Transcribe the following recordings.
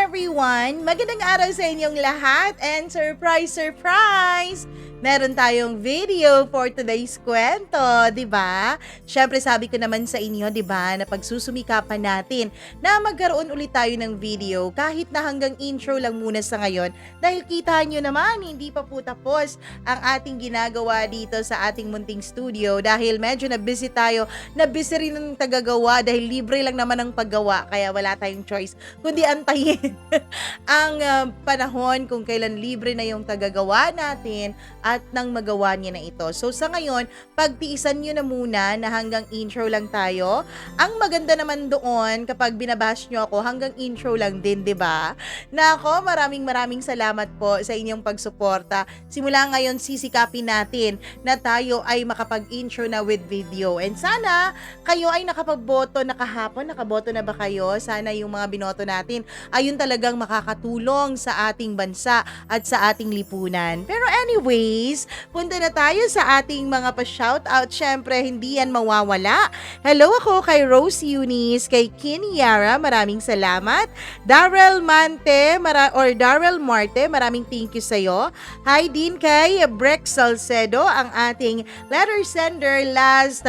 everyone! Magandang araw sa inyong lahat and surprise, surprise! Meron tayong video for today's kwento, di ba? Syempre sabi ko naman sa inyo, di ba, na pagsusumikapan natin na magkaroon ulit tayo ng video kahit na hanggang intro lang muna sa ngayon dahil kita nyo naman, hindi pa po tapos ang ating ginagawa dito sa ating munting studio dahil medyo na-busy tayo, na-busy rin ng tagagawa dahil libre lang naman ang paggawa kaya wala tayong choice kundi antayin ang panahon kung kailan libre na yung tagagawa natin at nang magawa niya na ito. So sa ngayon, pagtiisan nyo na muna na hanggang intro lang tayo. Ang maganda naman doon kapag binabash nyo ako hanggang intro lang din, di ba? Nako, maraming salamat po sa inyong pagsuporta. Simula ngayon, sisikapin natin na tayo ay makapag-intro na with video. And sana kayo ay nakapagboto na kahapon. Nakaboto na ba kayo? Sana yung mga binoto natin ayun talagang makakatulong sa ating bansa at sa ating lipunan. Pero anyways, punta na tayo sa ating mga pa-shoutout. Syempre, hindi yan mawawala. Hello ako kay Rose Eunice, kay Kini Yara, maraming salamat. Darrell Marte, maraming thank you sa'yo. Hi din kay Brex Salcedo, ang ating letter sender last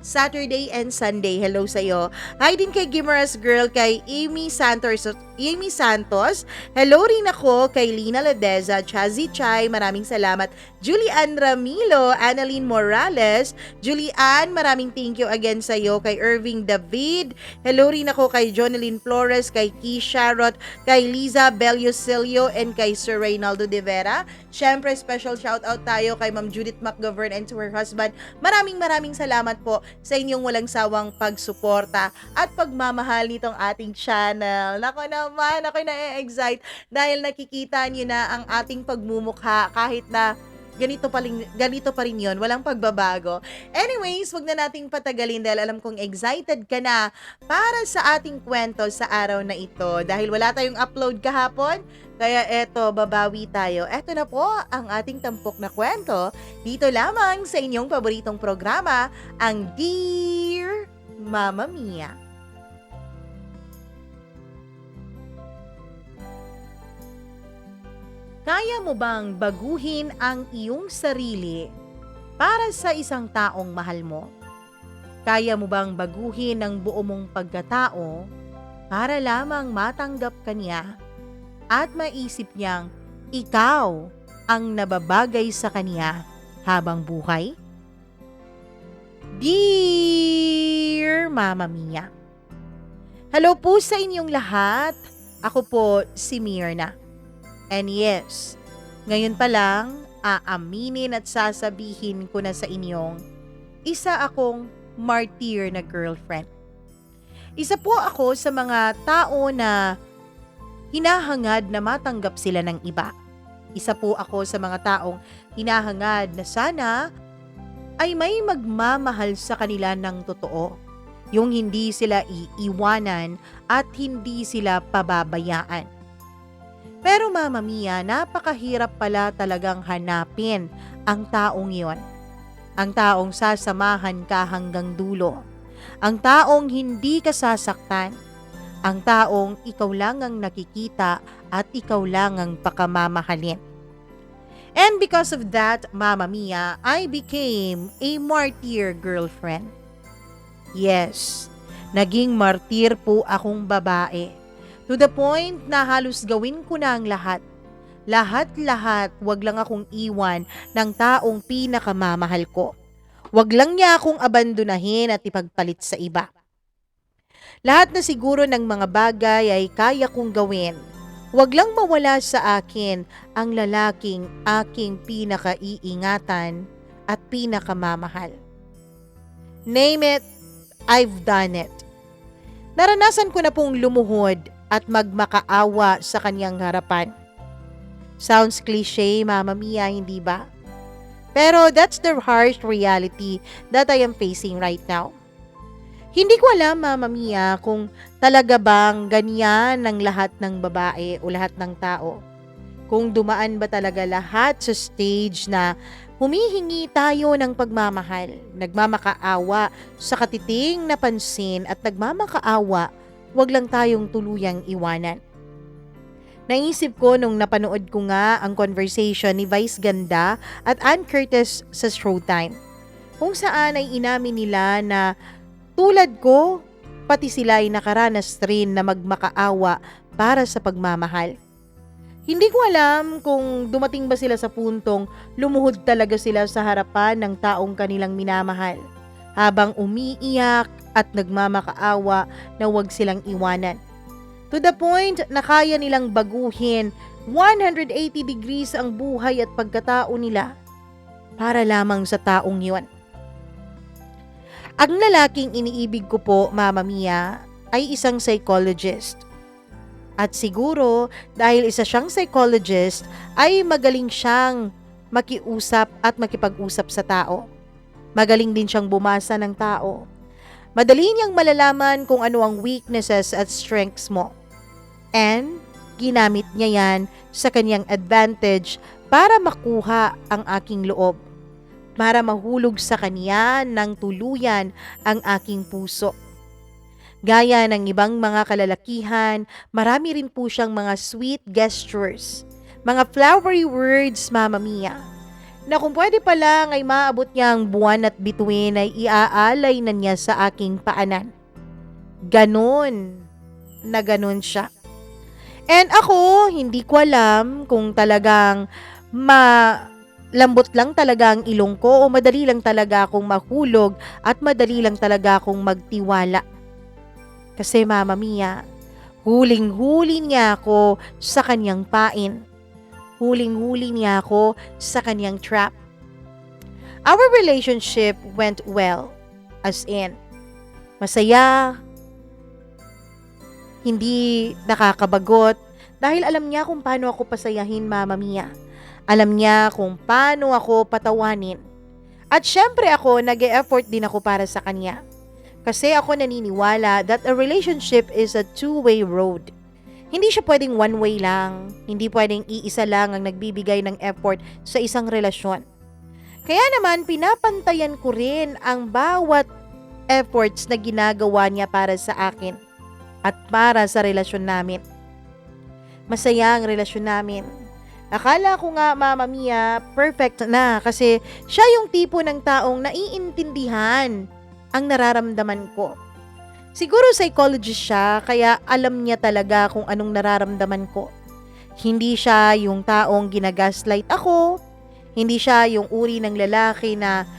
Saturday and Sunday. Hello sa'yo. Hi din kay Gimeras Girl, kay Amy Santos. Hello rin ako kay Lina Ledeza, Chazi Chai, maraming salamat. Julian Ramilo, Annalyn Morales. Julian, maraming thank you again sa'yo. Kay Irving David. Hello rin ako kay Jonalyn Flores, kay Keisha Roth, kay Liza Bellosilio, and kay Sir Reynaldo De Vera. Syempre, special shoutout tayo kay Ma'am Judith McGovern and to her husband. Maraming salamat po sa inyong walang sawang pagsuporta at pagmamahal nitong ating channel. Nako naman, ako'y na-excite dahil nakikita niyo na ang ating pagmumukha kahit na ganito pa rin yun, walang pagbabago. Anyways, wag na nating patagalin dahil alam kong excited ka na para sa ating kwento sa araw na ito. Dahil wala tayong upload kahapon, kaya eto, babawi tayo. Eto na po ang ating tampok na kwento dito lamang sa inyong paboritong programa, ang Dear Mama Mia. Kaya mo bang baguhin ang iyong sarili para sa isang taong mahal mo? Kaya mo bang baguhin ang buo mong pagkatao para lamang matanggap ka niya at maisip niyang ikaw ang nababagay sa kanya habang buhay? Dear Mama Mia, hello po sa inyong lahat. Ako po si Mirna. And yes, ngayon pa lang, aaminin at sasabihin ko na sa inyong isa akong martyr na girlfriend. Isa po ako sa mga tao na hinahangad na matanggap sila ng iba. Isa po ako sa mga taong hinahangad na sana ay may magmamahal sa kanila ng totoo. Yung hindi sila iiwanan at hindi sila pababayaan. Pero Mama Mia, napakahirap pala talagang hanapin ang taong yon. Ang taong sasamahan ka hanggang dulo. Ang taong hindi ka sasaktan. Ang taong ikaw lang ang nakikita at ikaw lang ang pakamamahalin. And because of that, Mama Mia, I became a martyr girlfriend. Yes, naging martyr po akong babae. To the point na halos gawin ko na ang lahat. Lahat, wag lang akong iwan ng taong pinakamamahal ko. Wag lang niya akong abandonahin at ipagpalit sa iba. Lahat na siguro ng mga bagay ay kaya kong gawin. Wag lang mawala sa akin ang lalaking aking pinakaiingatan at pinakamamahal. Name it, I've done it. Naranasan ko na pong lumuhod at magmakaawa sa kanyang harapan. Sounds cliche, Mama Mia, hindi ba? Pero that's the harsh reality that I am facing right now. Hindi ko alam, Mama Mia, kung talaga bang ganyan ng lahat ng babae o lahat ng tao. Kung dumaan ba talaga lahat sa stage na humihingi tayo ng pagmamahal, nagmamakaawa sa katiting na pansin at nagmamakaawa, wag lang tayong tuluyang iwanan. Naisip ko nung napanood ko nga ang conversation ni Vice Ganda at Ann Curtis sa Showtime, kung saan ay inamin nila na tulad ko, pati sila ay nakaranas rin na magmakaawa para sa pagmamahal. Hindi ko alam kung dumating ba sila sa puntong lumuhod talaga sila sa harapan ng taong kanilang minamahal habang umiiyak at nagmamakaawa na huwag silang iwanan. To the point na kaya nilang baguhin 180 degrees ang buhay at pagkatao nila para lamang sa taong yun. Ang lalaking iniibig ko po, Mama Mia, ay isang psychologist. At siguro dahil isa siyang psychologist ay magaling siyang makiusap at makipag-usap sa tao. Magaling din siyang bumasa ng tao. Madali niyang malalaman kung ano ang weaknesses at strengths mo. And ginamit niya yan sa kanyang advantage para makuha ang aking loob. Para mahulog sa kanya ng tuluyan ang aking puso. Gaya ng ibang mga kalalakihan, marami rin po siyang mga sweet gestures, mga flowery words, Mama Mia, na kung pwede pa lang ay maabot niya ang buwan at bituin ay iaalay na niya sa aking paanan. Ganon na ganon siya. And ako, hindi ko alam kung talagang lambot lang talaga ang ilong ko o madali lang talaga akong mahulog at madali lang talaga akong magtiwala. Kasi Mama Mia, huling-huli niya ako sa kanyang pain. Huling-huli niya ako sa kanyang trap. Our relationship went well, as in, masaya, hindi nakakabagot, dahil alam niya kung paano ako pasayahin, Mama Mia. Alam niya kung paano ako patawanin. At syempre ako, nag-e-effort din ako para sa kanya. Kasi ako naniniwala that a relationship is a two-way road. Hindi siya pwedeng one way lang. Hindi pwedeng iisa lang ang nagbibigay ng effort sa isang relasyon. Kaya naman, pinapantayan ko rin ang bawat efforts na ginagawa niya para sa akin at para sa relasyon namin. Masaya ang relasyon namin. Akala ko nga, Mama Mia, perfect na kasi siya yung tipo ng taong naiintindihan ang nararamdaman ko. Siguro psychologist siya kaya alam niya talaga kung anong nararamdaman ko. Hindi siya yung taong ginagaslight ako. Hindi siya yung uri ng lalaki na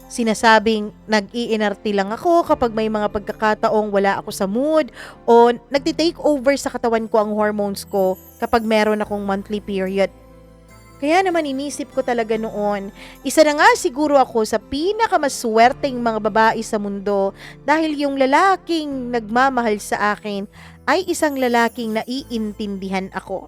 sinasabing nag-iinarte lang ako kapag may mga pagkakataong wala ako sa mood o nagtitake over sa katawan ko ang hormones ko kapag meron akong monthly period. Kaya naman inisip ko talaga noon, isa na nga siguro ako sa pinakamaswerteng mga babae sa mundo dahil yung lalaking nagmamahal sa akin ay isang lalaking naiintindihan ako.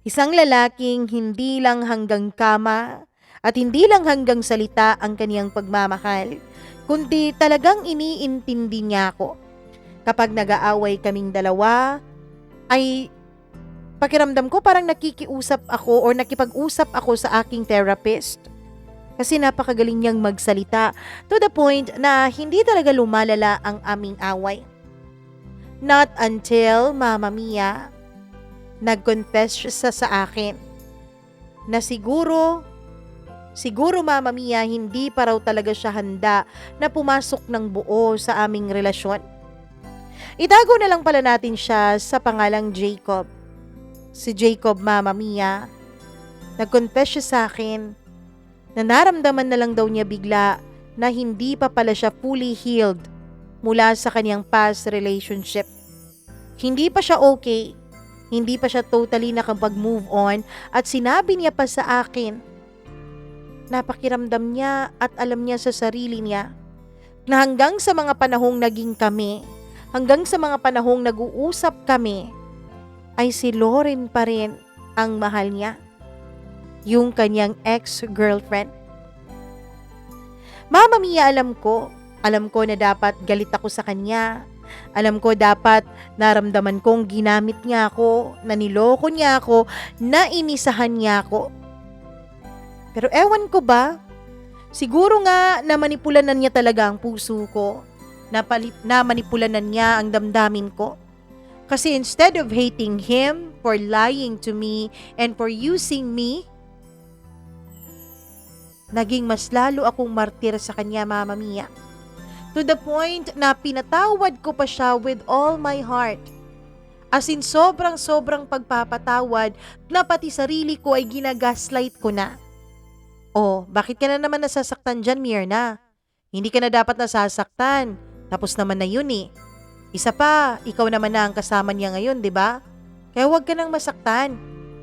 Isang lalaking hindi lang hanggang kama at hindi lang hanggang salita ang kaniyang pagmamahal, kundi talagang iniintindi niya ako. Kapag nag-aaway kaming dalawa, ay pakiramdam ko parang nakikiusap ako or nakipag-usap ako sa aking therapist. Kasi napakagaling niyang magsalita to the point na hindi talaga lumalala ang aming away. Not until, Mama Mia, nag-confess siya sa akin na siguro Mama Mia, hindi pa raw talaga siya handa na pumasok ng buo sa aming relasyon. Itago na lang pala natin siya sa pangalang Jacob. Si Jacob, Mama Mia, nag-confess siya sa akin na naramdaman na lang daw niya bigla na hindi pa pala siya fully healed mula sa kanyang past relationship. Hindi pa siya okay. Hindi pa siya totally nakapag-move on at sinabi niya pa sa akin, napakiramdam niya at alam niya sa sarili niya na hanggang sa mga panahong naging kami, hanggang sa mga panahong nag-uusap kami, ay si Lauren pa rin ang mahal niya, yung kanyang ex-girlfriend. Mama Mia, alam ko na dapat galit ako sa kanya. Alam ko dapat naramdaman kong ginamit niya ako, na niloko niya ako, na inisahan niya ako. Pero ewan ko ba, siguro nga na manipulanan niya talaga ang puso ko, na manipulanan niya ang damdamin ko. Kasi instead of hating him for lying to me and for using me, naging mas lalo akong martir sa kanya, Mama Mia. To the point na pinatawad ko pa siya with all my heart. As in sobrang pagpapatawad na pati sarili ko ay ginagaslight ko na. Oh, bakit ka na naman nasasaktan dyan, Myrna? Hindi ka na dapat nasasaktan. Tapos naman na yun eh. Isa pa, ikaw naman na ang kasama niya ngayon, di ba? Kaya huwag ka nang masaktan.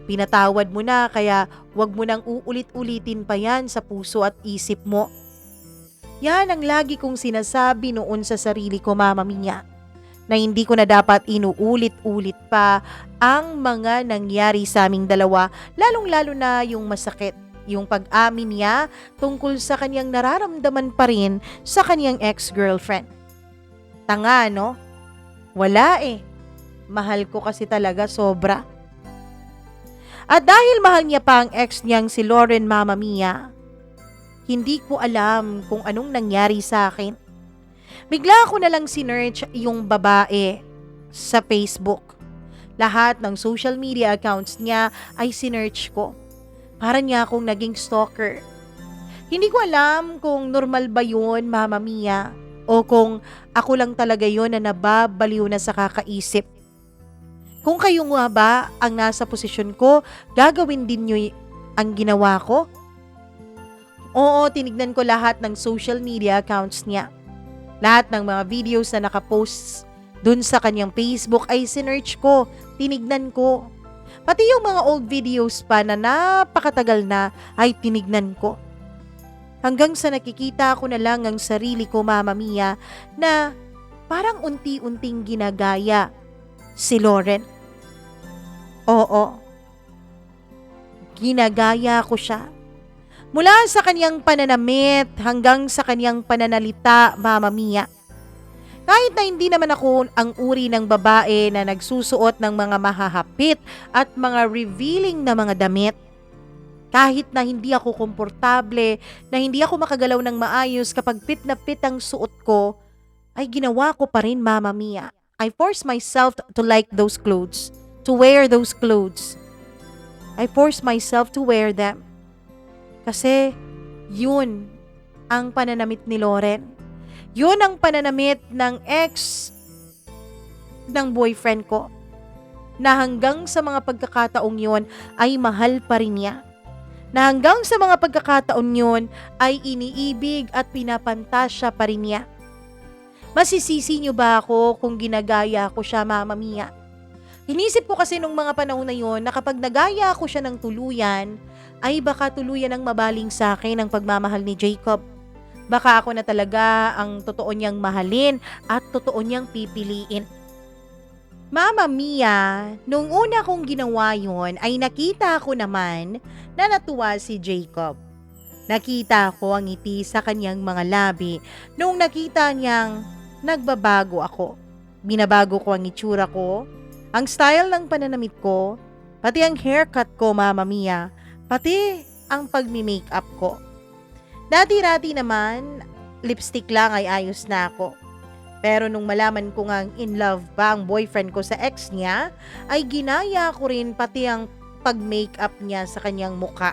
Pinatawad mo na, kaya huwag mo nang uulit-ulitin pa yan sa puso at isip mo. Yan ang lagi kong sinasabi noon sa sarili ko, Mama Mia, na hindi ko na dapat inuulit-ulit pa ang mga nangyari sa aming dalawa, lalong-lalo na yung masakit, yung pag-amin niya tungkol sa kanyang nararamdaman pa rin sa kanyang ex-girlfriend. Tanga, no? Wala eh. Mahal ko kasi talaga sobra. At dahil mahal niya pa ang ex niyang si Lauren, Mama Mia, hindi ko alam kung anong nangyari sa akin. Bigla ko na lang sinearch yung babae sa Facebook. Lahat ng social media accounts niya ay sinearch ko. Para niya akong naging stalker. Hindi ko alam kung normal ba yun, Mama Mia, o kung ako lang talaga yun na nababaliw na sa kakaisip. Kung kayo nga ba ang nasa posisyon ko, gagawin din nyo ang ginawa ko? Oo, tinignan ko lahat ng social media accounts niya. Lahat ng mga videos na nakapost dun sa kanyang Facebook ay sinearch ko, tinignan ko. Pati yung mga old videos pa na napakatagal na ay tinignan ko. Hanggang sa nakikita ko na lang ang sarili ko, Mama Mia, na parang unti-unting ginagaya si Lauren. Oo, ginagaya ko siya. Mula sa kanyang pananamit hanggang sa kanyang pananalita, Mama Mia. Kahit na hindi naman ako ang uri ng babae na nagsusuot ng mga mahahapit at mga revealing na mga damit. Kahit na hindi ako komportable, na hindi ako makagalaw ng maayos kapag pit na pit ang suot ko, ay ginawa ko pa rin, Mama Mia. I forced myself to like those clothes, to wear those clothes. I forced myself to wear them. Kasi yun ang pananamit ni Lauren. Yun ang pananamit ng ex ng boyfriend ko. Na hanggang sa mga pagkakataong yun ay mahal pa rin niya. Na hanggang sa mga pagkakataon yun ay iniibig at pinapantasya pa rin niya. Masisisi niyo ba ako kung ginagaya ko siya, Mama Mia? Inisip ko kasi nung mga panahon na yun na kapag nagaya ko siya ng tuluyan, ay baka tuluyan ang mabaling sa akin ang pagmamahal ni Jacob. Baka ako na talaga ang totoo niyang mahalin at totoo niyang pipiliin. Mama Mia, nung una kong ginawa yun ay nakita ko naman na natuwa si Jacob. Nakita ko ang ngiti sa kanyang mga labi nung nakita niyang nagbabago ako. Binabago ko ang itsura ko, ang style ng pananamit ko, pati ang haircut ko, Mama Mia. Pati ang pagmi-makeup ko. Dati-rati naman, lipstick lang ay ayos na ako. Pero nung malaman ko ngang in love ba ang boyfriend ko sa ex niya, ay ginaya ko rin pati ang pag-makeup niya sa kanyang muka.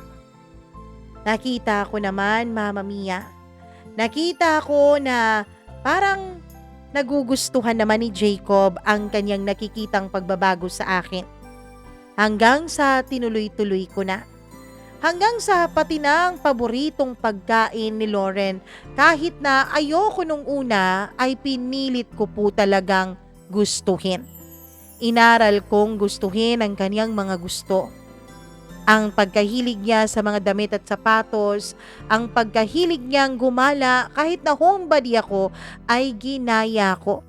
Nakita ko naman, Mama Mia. Nakita ko na parang nagugustuhan naman ni Jacob ang kanyang nakikitang pagbabago sa akin. Hanggang sa tinuloy-tuloy ko na. Hanggang sa pati na ang paboritong pagkain ni Lauren, kahit na ayoko nung una, ay pinilit ko po talagang gustuhin. Inaral kong gustuhin ang kanyang mga gusto. Ang pagkahilig niya sa mga damit at sapatos, ang pagkahilig niyang gumala kahit na homebody ako, ay ginaya ko.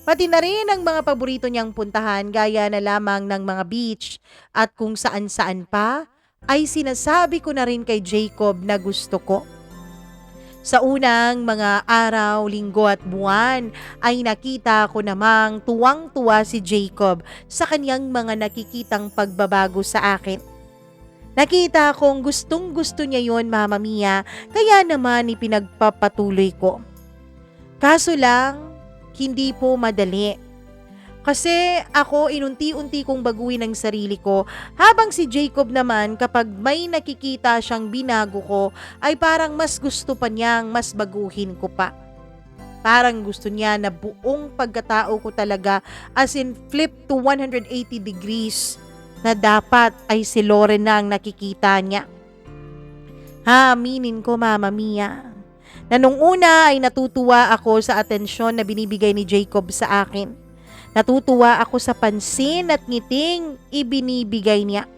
Pati na rin ang mga paborito niyang puntahan gaya na lamang ng mga beach at kung saan-saan pa, ay sinasabi ko na rin kay Jacob na gusto ko. Sa unang mga araw, linggo at buwan ay nakita ko namang tuwang-tuwa si Jacob sa kanyang mga nakikitang pagbabago sa akin. Nakita kong gustong-gusto niya yon, Mama Mia, kaya naman ipinagpapatuloy ko. Kaso lang, hindi po madali. Kasi ako inunti-unti kong baguhin ang sarili ko, habang si Jacob naman kapag may nakikita siyang binago ko ay parang mas gusto pa niyang mas baguhin ko pa. Parang gusto niya na buong pagkatao ko talaga as in flip to 180 degrees na dapat ay si Lauren na ang nakikita niya. Aminin ko, Mama Mia, na nung una ay natutuwa ako sa atensyon na binibigay ni Jacob sa akin. Natutuwa ako sa pansin at ngiting ibinibigay niya.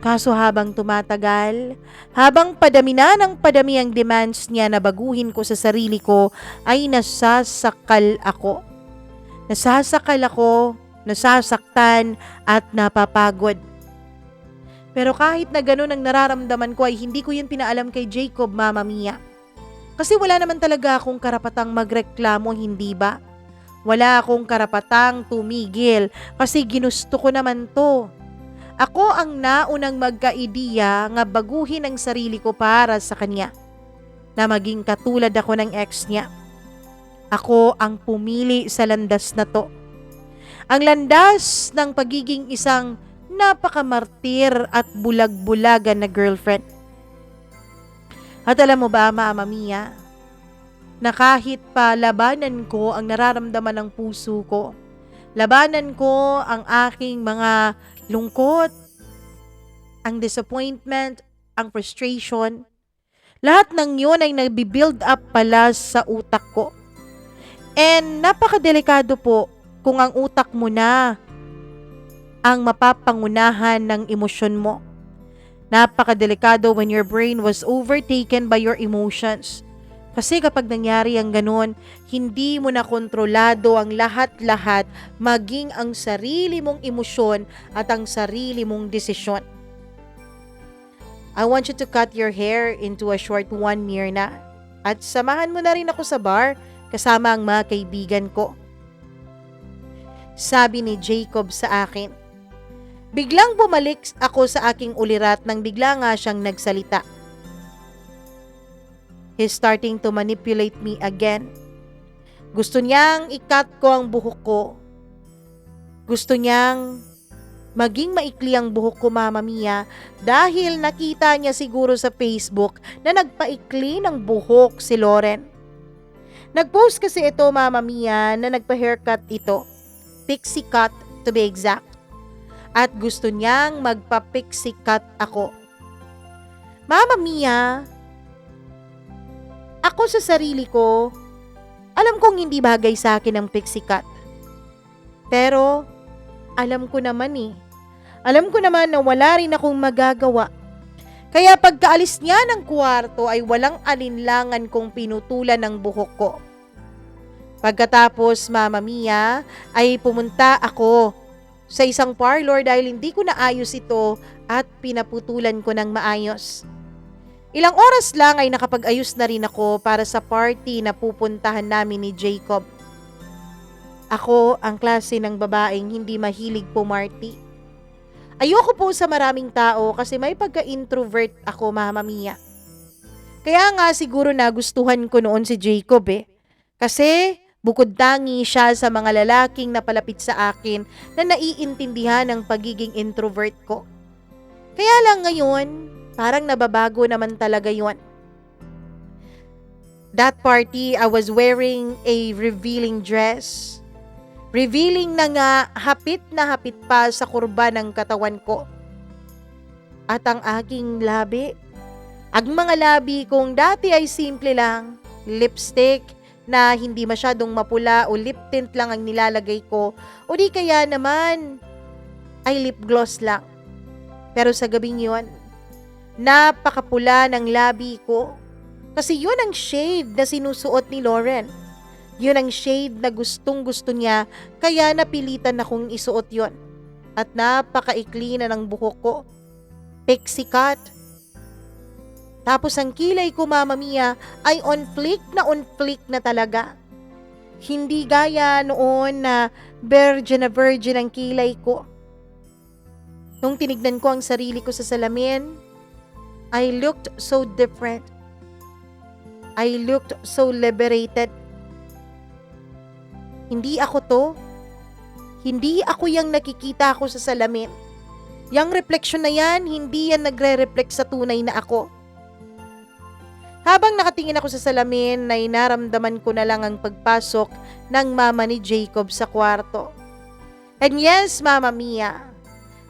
Kaso habang tumatagal, habang padami na ng padami ang demands niya na baguhin ko sa sarili ko, ay nasasakal ako. Nasasaktan at napapagod. Pero kahit na ganun ang nararamdaman ko ay hindi ko yun pinaalam kay Jacob, Mama Mia. Kasi wala naman talaga akong karapatang magreklamo, hindi ba? Wala akong karapatang tumigil kasi ginusto ko naman to. Ako ang naunang magka-ideya nga baguhin ang sarili ko para sa kanya, na maging katulad ako ng ex niya. Ako ang pumili sa landas na to. Ang landas ng pagiging isang napakamartir at bulag-bulagan na girlfriend. At alam mo ba, Mama Mia, na kahit pa labanan ko ang nararamdaman ng puso ko, labanan ko ang aking mga lungkot, ang disappointment, ang frustration, lahat ng yun ay nagbi-build up pala sa utak ko. And napakadelikado po kung ang utak mo na ang mapapangunahan ng emosyon mo. Napakadelikado when your brain was overtaken by your emotions. Kasi kapag nangyari ang ganun, hindi mo na kontrolado ang lahat-lahat, maging ang sarili mong emosyon at ang sarili mong desisyon. I want you to cut your hair into a short one, Myrna. At samahan mo na rin ako sa bar kasama ang mga kaibigan ko. Sabi ni Jacob sa akin. Biglang bumalik ako sa aking ulirat nang bigla nga siyang nagsalita. He's starting to manipulate me again. Gusto niyang i-cut ko ang buhok ko. Gusto niyang maging maikli ang buhok ko, Mama Mia, dahil nakita niya siguro sa Facebook na nagpaikli ng buhok si Lauren. Nag-post kasi ito, Mama Mia, na nagpa-haircut ito. Pixie cut to be exact. At gusto niyang magpa-pixie cut ako. Mama Mia, ako sa sarili ko, alam kong hindi bagay sa akin ang pixie cut. Pero, alam ko naman Alam ko naman na wala rin akong magagawa. Kaya pagkaalis niya ng kwarto ay walang alinlangan kong pinutulan ng buhok ko. Pagkatapos, Mama Mia, ay pumunta ako sa isang parlor dahil hindi ko naayos ito at pinaputulan ko ng maayos. Ilang oras lang ay nakapag-ayos na rin ako para sa party na pupuntahan namin ni Jacob. Ako ang klase ng babaeng hindi mahilig pumarty. Ayoko po sa maraming tao kasi may pagka-introvert ako, Mama Mia. Kaya nga siguro nagustuhan ko noon si Jacob Kasi bukod tangi siya sa mga lalaking napalapit sa akin na naiintindihan ang pagiging introvert ko. Kaya lang ngayon, parang nababago naman talaga yun. That party, I was wearing a revealing dress. Revealing na nga hapit pa sa kurba ng katawan ko. At ang aking labi, ang mga labi kong dati ay simple lang, lipstick na hindi masyadong mapula o lip tint lang ang nilalagay ko o di kaya naman ay lip gloss lang. Pero sa gabing yun, napakapula ng labi ko kasi yun ang shade na sinusuot ni Lauren. Yun ang shade na gustong-gusto niya, kaya napilitan akong isuot yon. At napakaikli na ng buhok ko. Pixie cut. Tapos ang kilay ko, Mama Mia, ay on flick na talaga. Hindi gaya noon na virgin ang kilay ko. Nung tinignan ko ang sarili ko sa salamin, I looked so different. I looked so liberated. Hindi ako to. Hindi ako yung nakikita ko sa salamin. Yang refleksyon na yan, hindi yan nagre-reflect sa tunay na ako. Habang nakatingin ako sa salamin, ay naramdaman ko na lang ang pagpasok ng mama ni Jacob sa kwarto. And yes, Mama Mia,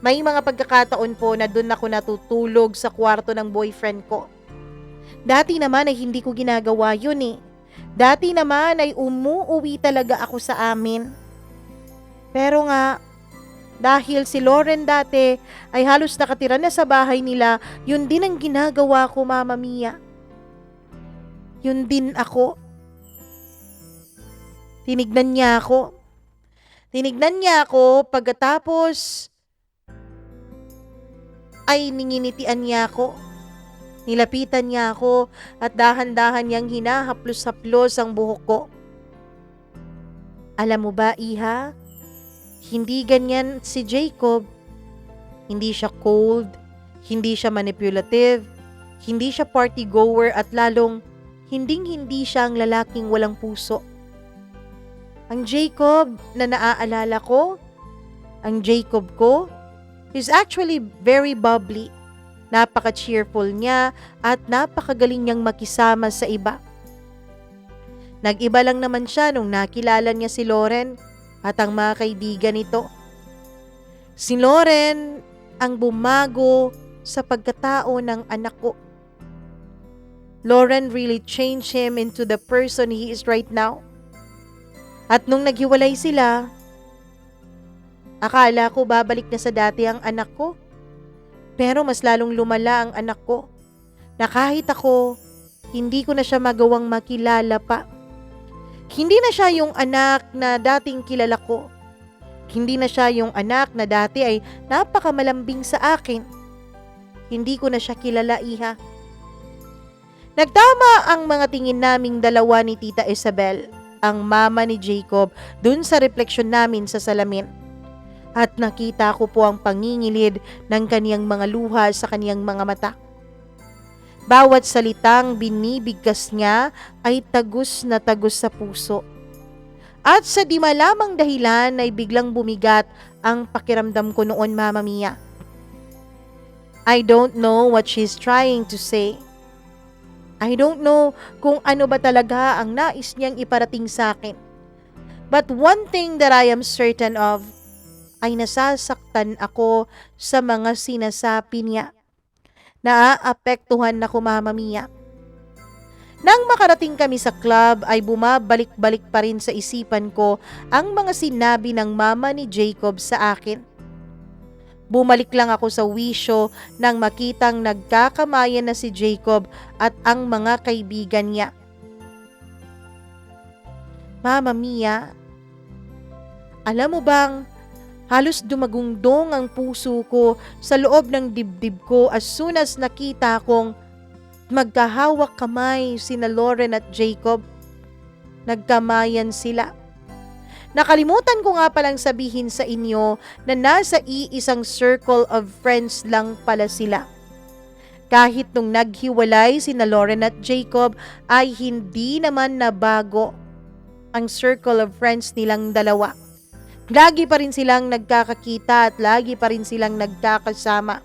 may mga pagkakataon po na doon ako natutulog sa kwarto ng boyfriend ko. Dati naman ay hindi ko ginagawa yun eh. Dati naman ay umuuwi talaga ako sa amin. Pero nga, dahil si Lauren dati ay halos nakatira na sa bahay nila, yun din ang ginagawa ko, Mama Mia. Yun din ako. Tinignan niya ako pagkatapos ay ninginitian niya ako. Nilapitan niya ako at dahan-dahan niyang hinahaplos-haplos ang buhok ko. Alam mo ba, Iha? Hindi ganyan si Jacob. Hindi siya cold, hindi siya manipulative, hindi siya party goer at lalong hindi siya ang lalaking walang puso. Ang Jacob na naaalala ko, ang Jacob ko, is actually very bubbly. Napaka-cheerful niya at napakagaling niyang makisama sa iba. Nag-iba lang naman siya nung nakilala niya si Lauren at ang mga kaibigan nito. Si Lauren ang bumago sa pagkatao ng anak ko. Lauren really changed him into the person he is right now. At nung naghiwalay sila, akala ko babalik na sa dati ang anak ko. Pero mas lalong lumala ang anak ko, na kahit ako, hindi ko na siya magawang makilala pa. Hindi na siya yung anak na dating kilala ko. Hindi na siya yung anak na dati ay napakamalambing sa akin. Hindi ko na siya kilala, Iha. Nagtama ang mga tingin naming dalawa ni Tita Isabel, ang mama ni Jacob, dun sa refleksyon namin sa salamin. At nakita ko po ang pangingilid ng kaniyang mga luha sa kaniyang mga mata. Bawat salitang binibigkas niya ay tagus na tagus sa puso. At sa di malamang dahilan ay biglang bumigat ang pakiramdam ko noon, Mama Mia. I don't know what she's trying to say. I don't know kung ano ba talaga ang nais niyang iparating sa akin. But one thing that I am certain of, ay nasasaktan ako sa mga sinasabi niya. Naaapektuhan ako, Mama Mia. Nang makarating kami sa club ay bumabalik-balik pa rin sa isipan ko ang mga sinabi ng mama ni Jacob sa akin. Bumalik lang ako sa wisyo nang makitang nagkakamayan na si Jacob at ang mga kaibigan niya. Mama Mia, alam mo bang halos dumagungdong ang puso ko sa loob ng dibdib ko as soon as nakita kong magkahawak kamay sina Lauren at Jacob. Nagkamayan sila. Nakalimutan ko nga palang sabihin sa inyo na nasa iisang circle of friends lang pala sila. Kahit nung naghiwalay sina Lauren at Jacob ay hindi naman nabago ang circle of friends nilang dalawa. Lagi pa rin silang nagkakakita at lagi pa rin silang nagkakasama.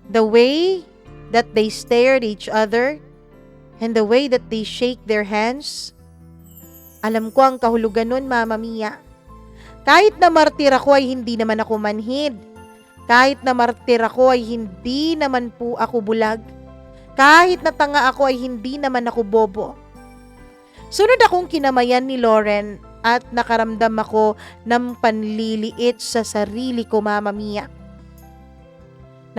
The way that they stare at each other and the way that they shake their hands, alam ko ang kahulugan nun, Mama Mia. Kahit na martir ako ay hindi naman ako manhid. Kahit na martir ako ay hindi naman po ako bulag. Kahit na tanga ako ay hindi naman ako bobo. Sunod akong kinamayan ni Lauren at nakaramdam ako ng panliliit sa sarili ko, Mama Mia.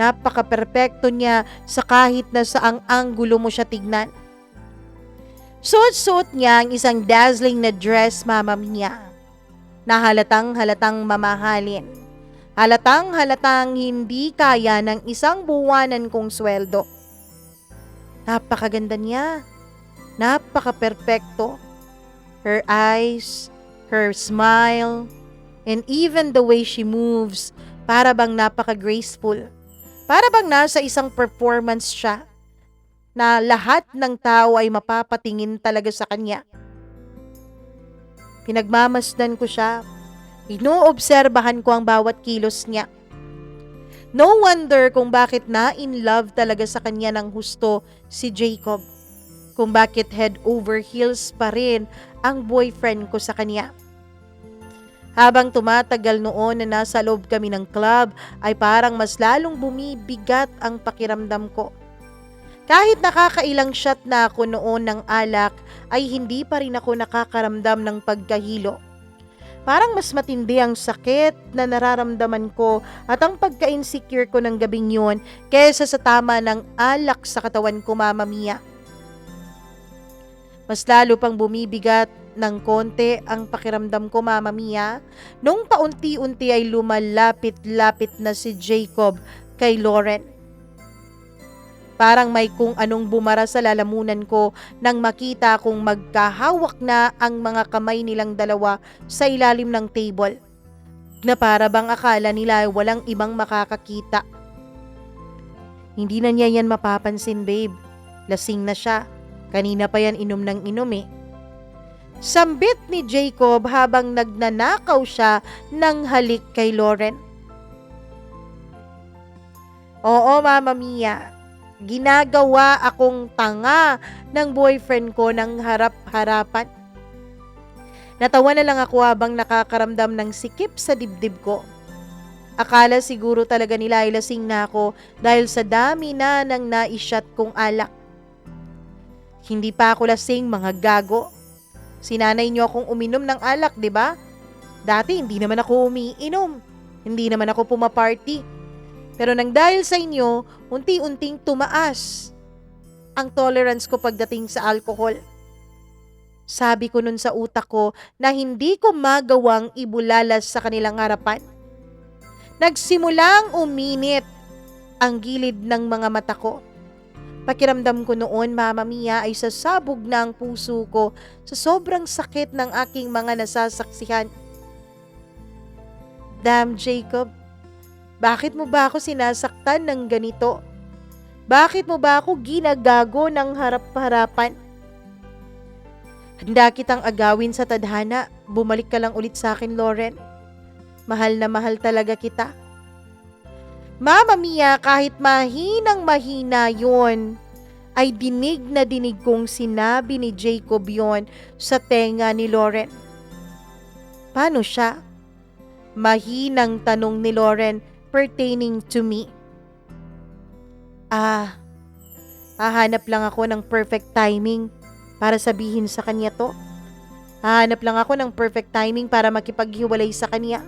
Napaka-perpekto niya sa kahit na saang anggulo mo siya tignan. Suot-suot niya ang isang dazzling na dress, Mama Mia, na halatang-halatang mamahalin. Halatang-halatang hindi kaya ng isang buwanan kong sweldo. Napakaganda niya. Napaka-perpekto. Her eyes, her smile, and even the way she moves, para bang napaka-graceful. Para bang nasa isang performance siya na lahat ng tao ay mapapatingin talaga sa kanya. Pinagmamasdan ko siya. Inoobserbahan ko ang bawat kilos niya. No wonder kung bakit na-in love talaga sa kanya ng husto si Jacob. Kung bakit head over heels pa rin ang boyfriend ko sa kanya. Habang tumatagal noon na nasa loob kami ng club ay parang mas lalong bumibigat ang pakiramdam ko. Kahit nakakailang shot na ako noon ng alak ay hindi pa rin ako nakakaramdam ng pagkahilo. Parang mas matindi ang sakit na nararamdaman ko at ang pagka-insecure ko ng gabing yun kaysa sa tama ng alak sa katawan ko, Mama Mia. Mas lalo pang bumibigat ng konti ang pakiramdam ko, Mama Mia, nung paunti-unti ay lumalapit-lapit na si Jacob kay Lauren. Parang may kung anong bumara sa lalamunan ko nang makita kong magkahawak na ang mga kamay nilang dalawa sa ilalim ng table. Na para bang akala nila ay walang ibang makakakita. Hindi na niya yan mapapansin, babe. Lasing na siya. Kanina pa yan inom ng inom eh. Sambit ni Jacob habang nagnanakaw siya ng halik kay Lauren. Oo, Mama Mia. Ginagawa akong tanga ng boyfriend ko ng harap-harapan. Natawa na lang ako habang nakakaramdam ng sikip sa dibdib ko. Akala siguro talaga nila ay lasing na ako dahil sa dami na ng naishot kong alak. Hindi pa ako lasing, mga gago. Sinanay niyo akong uminom ng alak, di ba? Dati hindi naman ako umiinom. Hindi naman ako pumaparty. Pero nang dahil sa inyo, unti-unting tumaas ang tolerance ko pagdating sa alcohol. Sabi ko nun sa utak ko na hindi ko magawang ibulalas sa kanilang harapan. Nagsimulang uminit ang gilid ng mga mata ko. Pakiramdam ko noon, Mama Mia, ay sasabog na ang puso ko sa sobrang sakit ng aking mga nasasaksihan. Damn, Jacob. Bakit mo ba ako sinasaktan ng ganito? Bakit mo ba ako ginagago ng harap-harapan? Handa kitang agawin sa tadhana. Bumalik ka lang ulit sa akin, Lauren. Mahal na mahal talaga kita. Mama Mia, kahit mahinang-mahina yon, ay dinig na dinig kong sinabi ni Jacob yon sa tenga ni Lauren. Paano siya? Mahinang tanong ni Lauren pertaining to me. Hahanap lang ako ng perfect timing para sabihin sa kanya to. Hahanap lang ako ng perfect timing para makipaghiwalay sa kanya.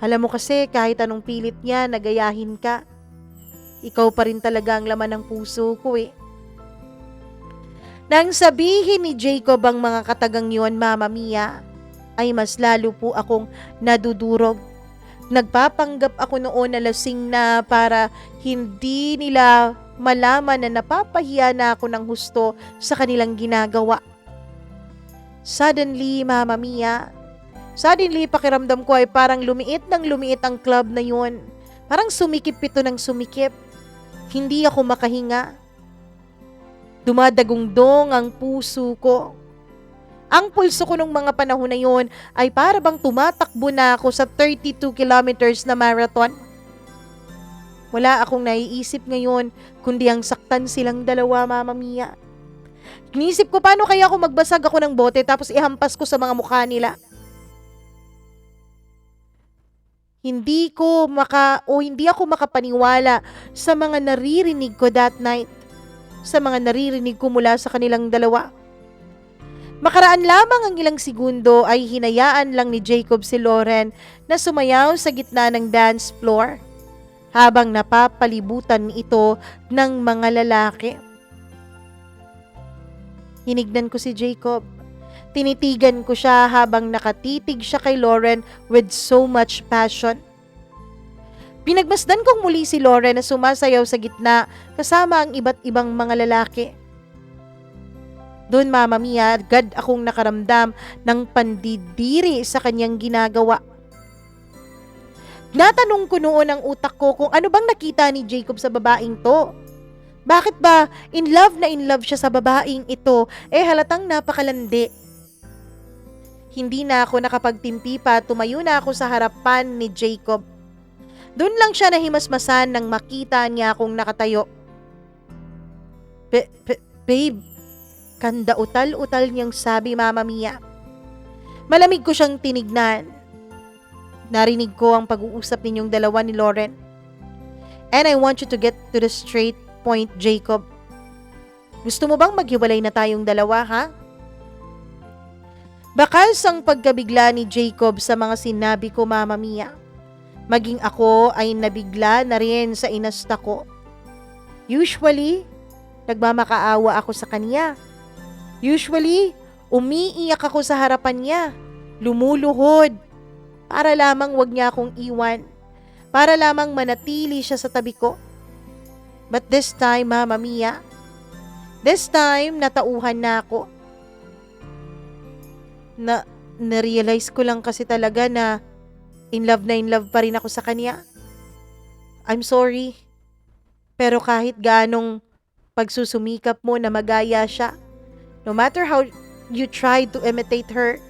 Alam mo kasi kahit anong pilit niya, nagayahin ka. Ikaw pa rin talaga ang laman ng puso ko eh. Nang sabihin ni Jacob ang mga katagang yun, Mama Mia, ay mas lalo po akong nadudurog. Nagpapanggap ako noon na lasing na para hindi nila malaman na napapahiya na ako ng husto sa kanilang ginagawa. Suddenly, Mama Mia, pakiramdam ko ay parang lumiit ng lumiit ang club na yun. Parang sumikip ito ng sumikip. Hindi ako makahinga. Dumadagungdong ang puso ko. Ang pulso ko nung mga panahon na yun ay para bang tumatakbo na ako sa 32 kilometers na marathon. Wala akong naiisip ngayon kundi ang saktan silang dalawa, Mama Mia. Inisip ko paano kaya ako magbasag ako ng bote tapos ihampas ko sa mga mukha nila. Hindi ako makapaniwala sa mga naririnig ko that night. Sa mga naririnig ko mula sa kanilang dalawa. Makaraan lamang ang ilang segundo ay hinayaan lang ni Jacob si Lauren na sumayaw sa gitna ng dance floor habang napapalibutan ito ng mga lalaki. Hinignan ko si Jacob. Tinitigan ko siya habang nakatitig siya kay Lauren with so much passion. Pinagmasdan kong muli si Lauren na sumasayaw sa gitna kasama ang iba't ibang mga lalaki. Doon, Mama Mia, agad akong nakaramdam ng pandidiri sa kanyang ginagawa. Natanong ko noon ang utak ko kung ano bang nakita ni Jacob sa babaeng to. Bakit ba in love na in love siya sa babaeng ito halatang napakalandi? Hindi na ako nakapagtimpi pa, tumayo na ako sa harapan ni Jacob. Doon lang siya nahimasmasan nang makita niya akong nakatayo. Babe, kanda utal-utal niyang sabi, Mama Mia. Malamig ko siyang tinignan. Narinig ko ang pag-uusap ninyong dalawa ni Lauren. And I want you to get to the straight point, Jacob. Gusto mo bang maghiwalay na tayong dalawa, ha? Bakas ang pagkabigla ni Jacob sa mga sinabi ko, Mama Mia. Maging ako ay nabigla na rin sa inasta ko. Usually, nagmamakaawa ako sa kanya. Usually, umiiyak ako sa harapan niya. Lumuluhod. Para lamang wag niya akong iwan. Para lamang manatili siya sa tabi ko. But this time, Mama Mia, this time, natauhan na ako. Na-realize ko lang kasi talaga na in love pa rin ako sa kanya. I'm sorry. Pero kahit ganong pagsusumikap mo na magaya siya, no matter how you try to imitate her,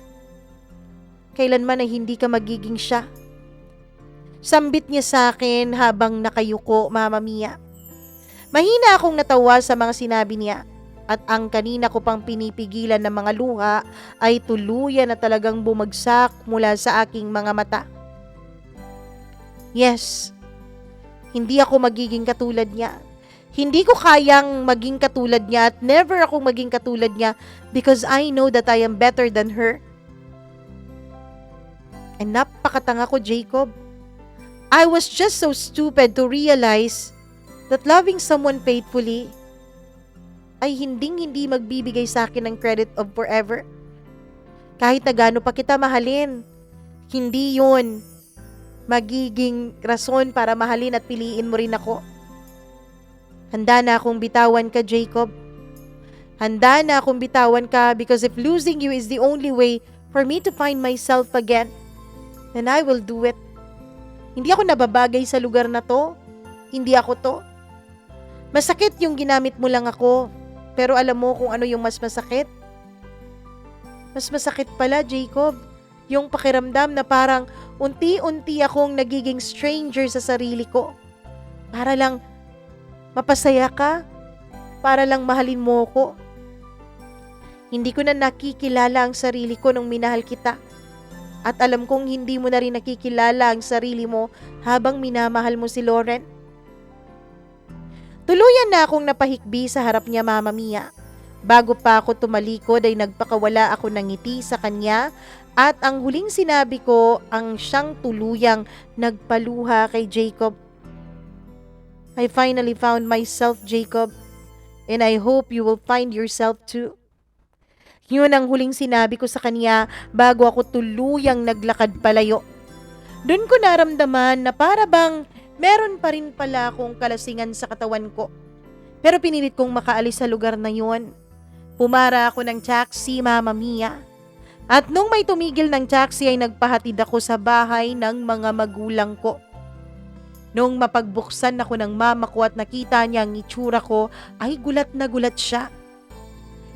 kailanman ay hindi ka magiging siya. Sambit niya sa akin habang nakayuko, Mama Mia. Mahina akong natawa sa mga sinabi niya. At ang kanina ko pang pinipigilan ng mga luha ay tuluyan na talagang bumagsak mula sa aking mga mata. Yes, hindi ako magiging katulad niya. Hindi ko kayang maging katulad niya at never akong maging katulad niya because I know that I am better than her. And napakatanga ko, Jacob. I was just so stupid to realize that loving someone faithfully ay hindi magbibigay sa akin ng credit of forever. Kahit na gaano pa kita mahalin, hindi yun magiging rason para mahalin at piliin mo rin ako. Handa na akong bitawan ka, Jacob. Handa na akong bitawan ka because if losing you is the only way for me to find myself again, then I will do it. Hindi ako nababagay sa lugar na to. Hindi ako to. Masakit yung ginamit mo lang ako. Pero alam mo kung ano yung mas masakit? Mas masakit pala, Jacob. Yung pakiramdam na parang unti-unti akong nagiging stranger sa sarili ko. Para lang mapasaya ka. Para lang mahalin mo ko. Hindi ko na nakikilala ang sarili ko nung minahal kita. At alam kong hindi mo na rin nakikilala ang sarili mo habang minamahal mo si Lauren. Tuluyan na akong napahikbi sa harap niya, Mama Mia. Bago pa ako tumalikod ay nagpakawala ako ng ngiti sa kanya at ang huling sinabi ko ang siyang tuluyang nagpaluha kay Jacob. I finally found myself, Jacob, and I hope you will find yourself too. Yun ang huling sinabi ko sa kanya bago ako tuluyang naglakad palayo. Doon ko naramdaman na para bang meron pa rin pala akong kalasingan sa katawan ko. Pero pinilit kong makaalis sa lugar na yun. Pumara ako ng taxi, Mama Mia. At nung may tumigil ng taxi ay nagpahatid ako sa bahay ng mga magulang ko. Nung mapagbuksan ako ng mama ko at nakita niya ang itsura ko, ay gulat na gulat siya.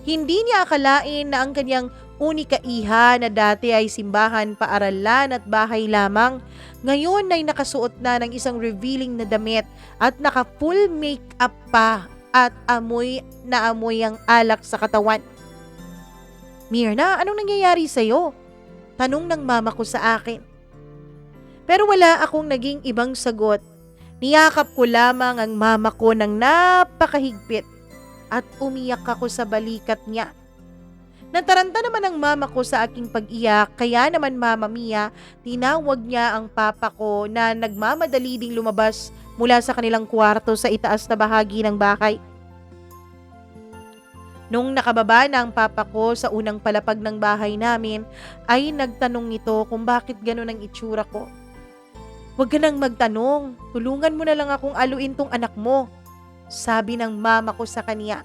Hindi niya akalain na ang kanyang unika iha na dati ay simbahan, paaralan at bahay lamang, ngayon ay nakasuot na ng isang revealing na damit at naka-full makeup pa at amoy na amoy ang alak sa katawan. Myrna, anong nangyayari sa'yo? Tanong ng mama ko sa akin. Pero wala akong naging ibang sagot. Niyakap ko lamang ang mama ko ng napakahigpit at umiyak ako sa balikat niya. Nataranta naman ang mama ko sa aking pag-iyak, kaya naman, Mama Mia, tinawag niya ang papa ko na nagmamadali ding lumabas mula sa kanilang kwarto sa itaas na bahagi ng bahay. Nung nakababa na ang papa ko sa unang palapag ng bahay namin, ay nagtanong ito kung bakit ganun ang itsura ko. Huwag ka nang magtanong, tulungan mo na lang akong aluin tong anak mo, sabi ng mama ko sa kanya.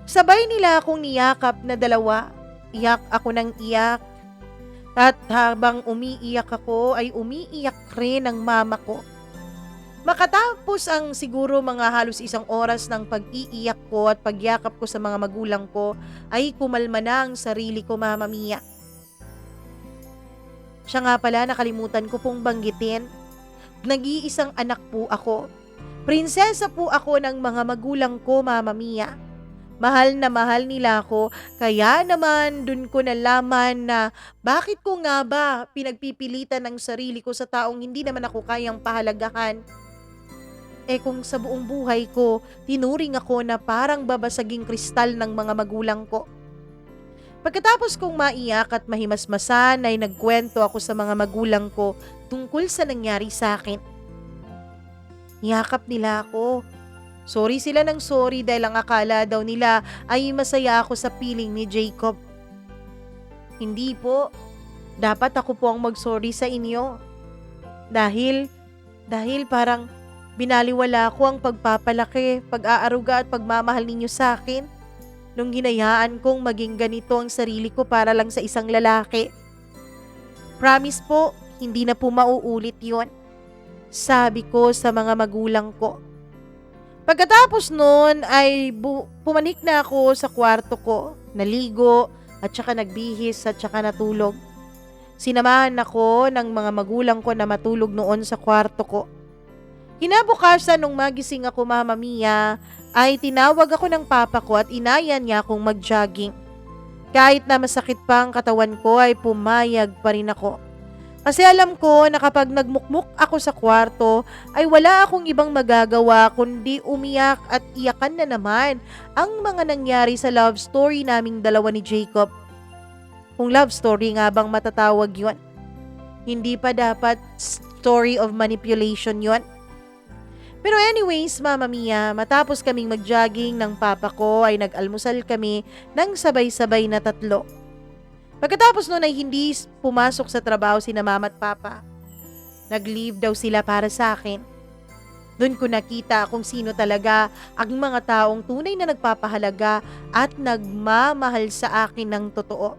Sabay nila akong niyakap na dalawa. Iyak ako ng iyak. At habang umiiyak ako ay umiiyak rin ang mama ko. Makatapos ang siguro mga halos 1 oras ng pag-iiyak ko at pagyakap ko sa mga magulang ko ay kumalma na ang sarili ko, Mama Mia. Siya nga pala, nakalimutan ko pong banggitin. Nag-iisang anak po ako. Prinsesa po ako ng mga magulang ko, Mama Mia. Mahal na mahal nila ako, kaya naman dun ko nalaman na bakit ko nga ba pinagpipilitan ng sarili ko sa taong hindi naman ako kayang pahalagahan. Kung sa buong buhay ko, tinuring ako na parang babasaging kristal ng mga magulang ko. Pagkatapos kong maiyak at mahimasmasan ay nagkwento ako sa mga magulang ko tungkol sa nangyari sa akin. Niyakap nila ako. Sorry sila ng sorry dahil ang akala daw nila ay masaya ako sa piling ni Jacob. Hindi po. Dapat ako po ang mag-sorry sa inyo. Dahil parang binaliwala ko ang pagpapalaki, pag-aaruga at pagmamahal ninyo sa akin. Nung hinayaan kong maging ganito ang sarili ko para lang sa isang lalaki. Promise po, hindi na po mauulit yon. Sabi ko sa mga magulang ko. Pagkatapos nun ay pumanik na ako sa kwarto ko, naligo at saka nagbihis at saka natulog. Sinamahan ako ng mga magulang ko na matulog noon sa kwarto ko. Kinabukasan nung magising ako, Mama Mia, ay tinawag ako ng papa ko at inayan niya akong mag-jogging. Kahit na masakit pa ang katawan ko ay pumayag pa rin ako. Kasi alam ko na kapag nagmukmuk ako sa kwarto ay wala akong ibang magagawa kundi umiyak at iyakan na naman ang mga nangyari sa love story naming dalawa ni Jacob. Kung love story nga bang matatawag yon? Hindi pa dapat story of manipulation yon? Pero anyways, Mama Mia, matapos kaming mag-jogging ng papa ko ay nag-almusal kami ng sabay-sabay na 3. Pagkatapos nun ay hindi pumasok sa trabaho sina Mama at Papa. Nag-leave daw sila para sa akin. Doon ko nakita kung sino talaga ang mga taong tunay na nagpapahalaga at nagmamahal sa akin ng totoo.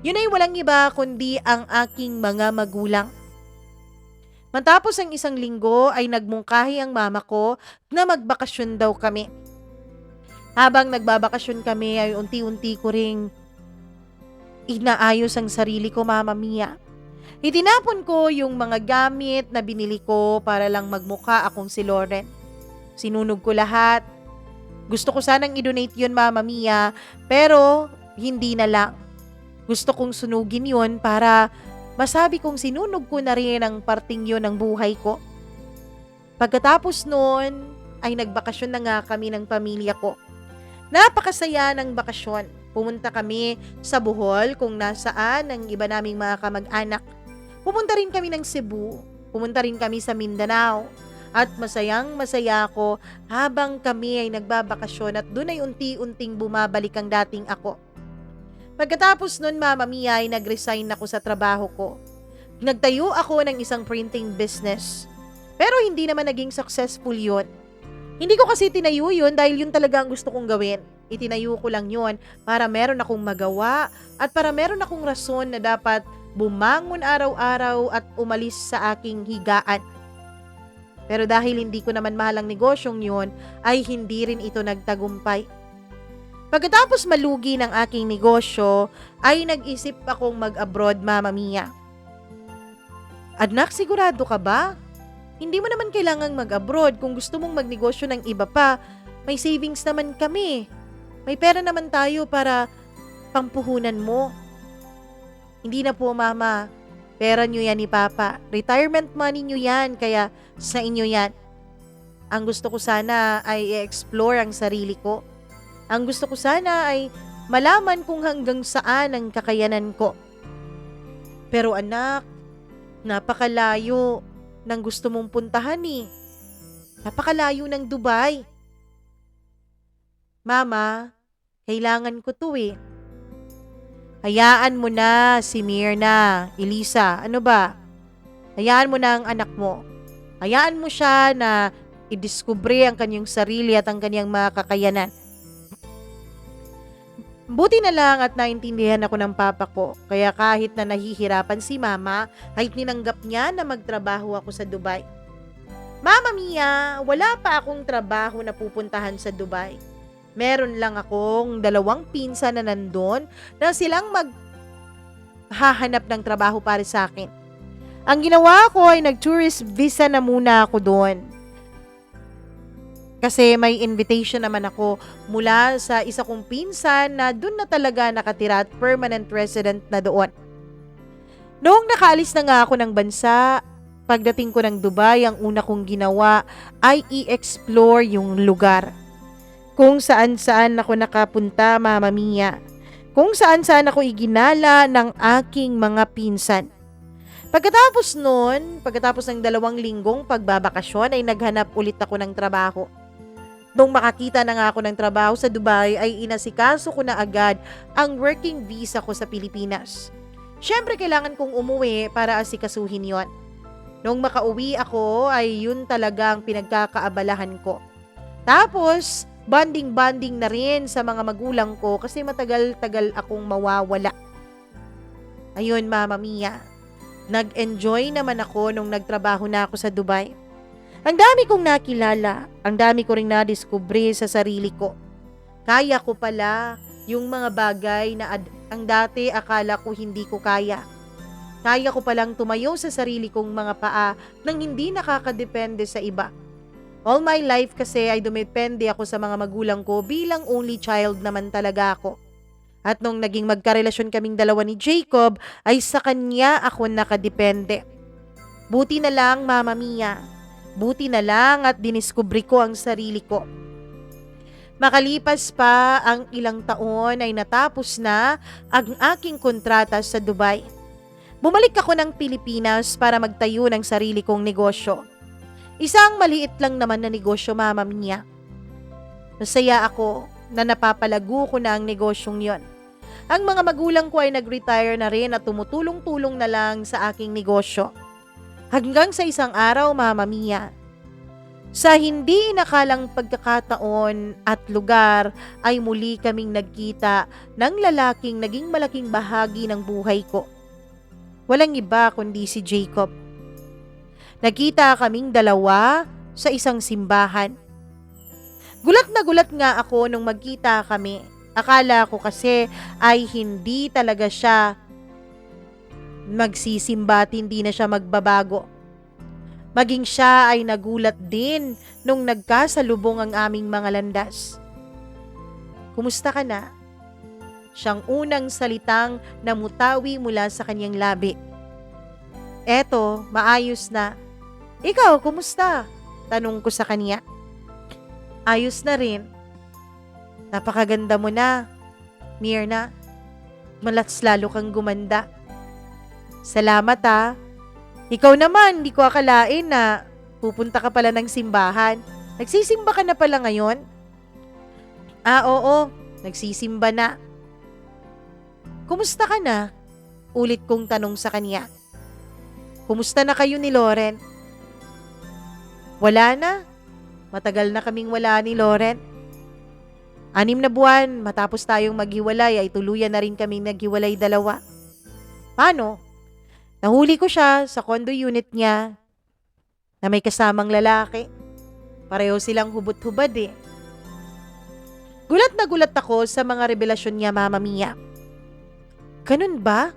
Yun ay walang iba kundi ang aking mga magulang. Matapos ang 1 linggo ay nagmungkahi ang mama ko na magbakasyon daw kami. Habang nagbabakasyon kami ay unti-unti ko ring inaayos ang sarili ko, Mama Mia. Itinapon ko yung mga gamit na binili ko para lang magmukha akong si Lauren. Sinunog ko lahat. Gusto ko sanang i-donate yun, Mama Mia, pero hindi na lang. Gusto kong sunugin yun para masabi kong sinunog ko na rin ang parting yun ng buhay ko. Pagkatapos noon, ay nagbakasyon na nga kami ng pamilya ko. Napakasaya ng bakasyon. Pumunta kami sa Bohol kung nasaan ang iba naming mga kamag-anak. Pumunta rin kami ng Cebu. Pumunta rin kami sa Mindanao. At masayang masaya ako habang kami ay nagbabakasyon at doon ay unti-unting bumabalik ang dating ako. Pagkatapos nun, Mama Mia, ay nag-resign ako sa trabaho ko. Nagtayo ako ng isang printing business. Pero hindi naman naging successful yun. Hindi ko kasi tinayo yun dahil yun talaga ang gusto kong gawin. Itinayo ko lang yun para meron akong magawa at para meron akong rason na dapat bumangon araw-araw at umalis sa aking higaan. Pero dahil hindi ko naman mahal ang negosyong yun, ay hindi rin ito nagtagumpay. Pagkatapos malugi ng aking negosyo, ay nag-isip akong mag-abroad, Mama Mia. Anak, sigurado ka ba? Hindi mo naman kailangang mag-abroad kung gusto mong magnegosyo ng iba pa. May savings naman kami. May pera naman tayo para pampuhunan mo. Hindi na po, Mama. Pera nyo yan ni Papa. Retirement money nyo yan, kaya sa inyo yan. Ang gusto ko sana ay i-explore ang sarili ko. Ang gusto ko sana ay malaman kung hanggang saan ang kakayanan ko. Pero anak, napakalayo ng gusto mong puntahan eh. Napakalayo ng Dubai. Mama, kailangan ko to eh. Hayaan mo na si Myrna, Elisa, ano ba? Hayaan mo na ang anak mo. Hayaan mo siya na idiskubre ang kanyang sarili at ang kanyang mga kakayanan. Buti na lang at naintindihan ako ng papa ko, kaya kahit na nahihirapan si mama, ay tinanggap niya na magtrabaho ako sa Dubai. Mama Mia, wala pa akong trabaho na pupuntahan sa Dubai. Meron lang akong 2 pinsan na nandun na silang maghahanap ng trabaho para sa akin. Ang ginawa ko ay nag-tourist visa na muna ako doon. Kasi may invitation naman ako mula sa isa kong pinsan na doon na talaga nakatira at permanent resident na doon. Noong nakaalis na nga ako ng bansa, pagdating ko ng Dubai, ang una kong ginawa ay i-explore yung lugar. Kung saan-saan ako nakapunta, Mama Mia. Kung saan-saan ako iginala ng aking mga pinsan. Pagkatapos ng 2 linggong pagbabakasyon ay naghanap ulit ako ng trabaho. Nung makakita na nga ako ng trabaho sa Dubai ay inasikaso ko na agad ang working visa ko sa Pilipinas. Siyempre kailangan kong umuwi para asikasuhin yon. Nung makauwi ako ay yun talaga ang pinagkakaabalahan ko. Tapos banding-banding na rin sa mga magulang ko kasi matagal-tagal akong mawawala. Ayun, Mama Mia, nag-enjoy naman ako nung nagtrabaho na ako sa Dubai. Ang dami kong nakilala, ang dami ko ring nadiskubre sa sarili ko. Kaya ko pala yung mga bagay na ang dati akala ko hindi ko kaya. Kaya ko palang tumayo sa sarili kong mga paa nang hindi nakakadepende sa iba. All my life kasi ay dumepende ako sa mga magulang ko bilang only child naman talaga ako. At nung naging magkarelasyon kaming dalawa ni Jacob ay sa kanya ako nakadepende. Buti na lang, Mama Mia. Buti na lang at diniskubre ko ang sarili ko. Makalipas pa ang ilang taon ay natapos na ang aking kontrata sa Dubai. Bumalik ako ng Pilipinas para magtayo ng sarili kong negosyo. Isang maliit lang naman na negosyo, Mama Mia. Masaya ako na napapalago ko na ang negosyong yon. Ang mga magulang ko ay nag-retire na rin at tumutulong-tulong na lang sa aking negosyo. Hanggang sa isang araw, Mama Mia, sa hindi inakalang pagkakataon at lugar ay muli kaming nagkita ng lalaking naging malaking bahagi ng buhay ko. Walang iba kundi si Jacob. Nagkita kaming dalawa sa isang simbahan. Gulat na gulat nga ako nung magkita kami. Akala ko kasi ay hindi talaga siya magsisimba at hindi na siya magbabago. Maging siya ay nagulat din nung nagkasalubong ang aming mga landas. Kumusta ka na? Siyang unang salitang namutawi mula sa kanyang labi. Eto, maayos na. Ikaw, kumusta? Tanong ko sa kanya. Ayos na rin. Napakaganda mo na, Myrna. Malats lalo kang gumanda. Salamat ah. Ikaw naman, di ko akalain na pupunta ka pala ng simbahan. Nagsisimba ka na pala ngayon? Oo, nagsisimba na. Kumusta ka na? Ulit kong tanong sa kanya. Kumusta na kayo ni Loren? Wala na. Matagal na kaming wala ni Loren. 6 na buwan matapos tayong maghiwalay ay tuluyan na rin kaming naghiwalay dalawa. Paano? Nahuli ko siya sa condo unit niya na may kasamang lalaki. Pareho silang hubot-hubad eh. Gulat na gulat ako sa mga revelasyon niya, Mama Mia. Ganun ba?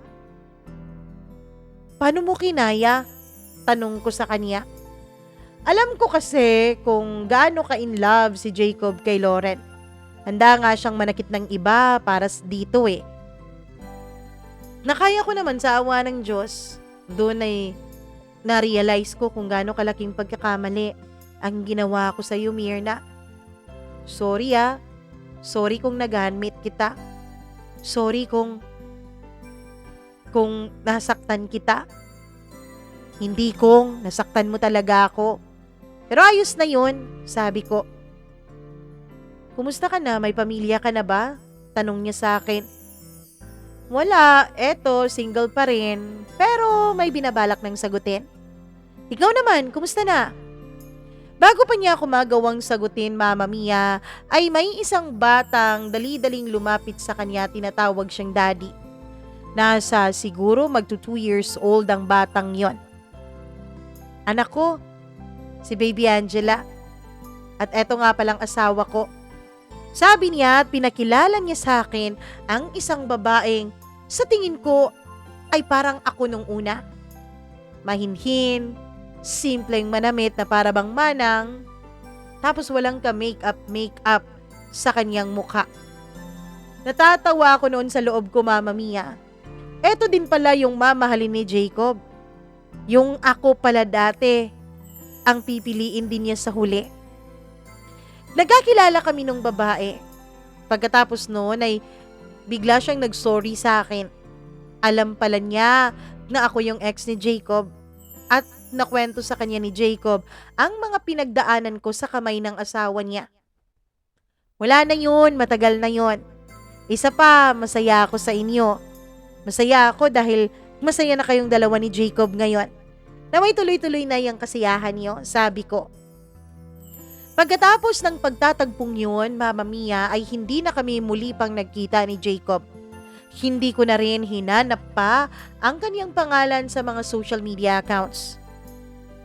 Paano mo kinaya? Tanong ko sa kanya. Alam ko kasi kung gaano ka-in love si Jacob kay Loren. Handa nga siyang manakit ng iba para dito eh. Nakaya ko naman sa awa ng Diyos. Doon ay na-realize ko kung gaano kalaking pagkakamali ang ginawa ko sa iyo, Myrna. Sorry ah. Sorry kung nag-handmade kita. Sorry kung nasaktan kita. Hindi kung nasaktan mo talaga ako. Pero ayos na yun, sabi ko. Kumusta ka na? May pamilya ka na ba? Tanong niya sa akin. Wala, eto, single pa rin. Pero may binabalak ng sagutin. Ikaw naman, kumusta na? Bago pa niya ako magawang sagutin, Mama Mia, ay may isang batang dali-daling lumapit sa kanya, tinatawag siyang daddy. Nasa siguro magto 2 years old ang batang yon. Anak ko, si Baby Angela. At eto nga palang asawa ko. Sabi niya at pinakilala niya sa akin ang isang babaeng sa tingin ko ay parang ako nung una. mahinhin, simpleng manamit na para bang manang, tapos walang ka-makeup sa kanyang mukha. Natatawa ako noon sa loob ko, Mama Mia. Eto din pala yung mamahalin ni Jacob. Yung ako pala dati, ang pipiliin din niya sa huli. Nagkakilala kami nung babae. Pagkatapos noon ay bigla siyang nag-sorry sa akin. Alam pala niya na ako yung ex ni Jacob at nakwento sa kanya ni Jacob ang mga pinagdaanan ko sa kamay ng asawa niya. Wala na yun, matagal na yun. Isa pa, masaya ako sa inyo. Masaya ako dahil masaya na kayong dalawa ni Jacob ngayon. Na may tuloy-tuloy na yung kasiyahan niyo, sabi ko. Pagkatapos ng pagtatagpong yun, Mama Mia, ay hindi na kami muli pang nagkita ni Jacob. Hindi ko na rin hinanap pa ang kanyang pangalan sa mga social media accounts.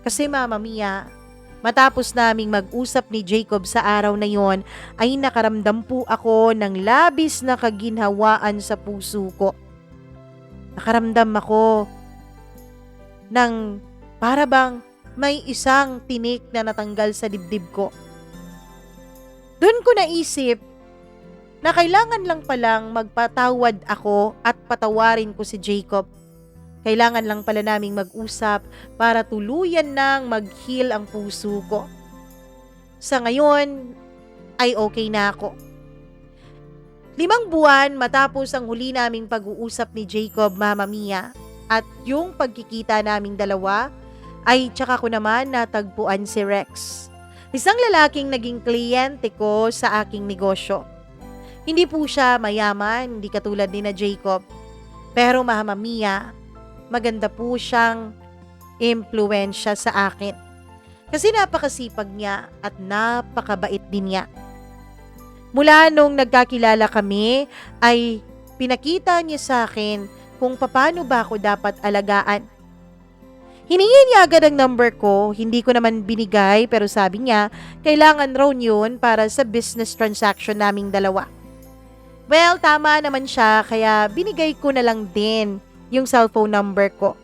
Kasi Mama Mia, matapos naming mag-usap ni Jacob sa araw na yon, ay nakaramdam po ako ng labis na kaginhawaan sa puso ko. Nakaramdam ako ng para bang may isang tinik na natanggal sa dibdib ko. Doon ko naisip na kailangan lang palang magpatawad ako at patawarin ko si Jacob. Kailangan lang pala naming mag-usap para tuluyan nang mag-heal ang puso ko. Sa ngayon ay okay na ako. 5 buwan matapos ang huli naming pag-uusap ni Jacob, Mama Mia, at yung pagkikita naming dalawa, ay tsaka ko naman natagpuan si Rex. Isang lalaking naging kliyente ko sa aking negosyo. Hindi po siya mayaman, hindi katulad ni na Jacob. Pero Mama Mia, maganda po siyang impluwensya sa akin. Kasi napakasipag niya at napakabait din niya. Mula nung nagkakilala kami, ay pinakita niya sa akin kung paano ba ako dapat alagaan. Hiningi niya agad ang number ko, hindi ko naman binigay pero sabi niya, kailangan raw yun para sa business transaction naming dalawa. Well, tama naman siya kaya binigay ko na lang din yung cellphone number ko.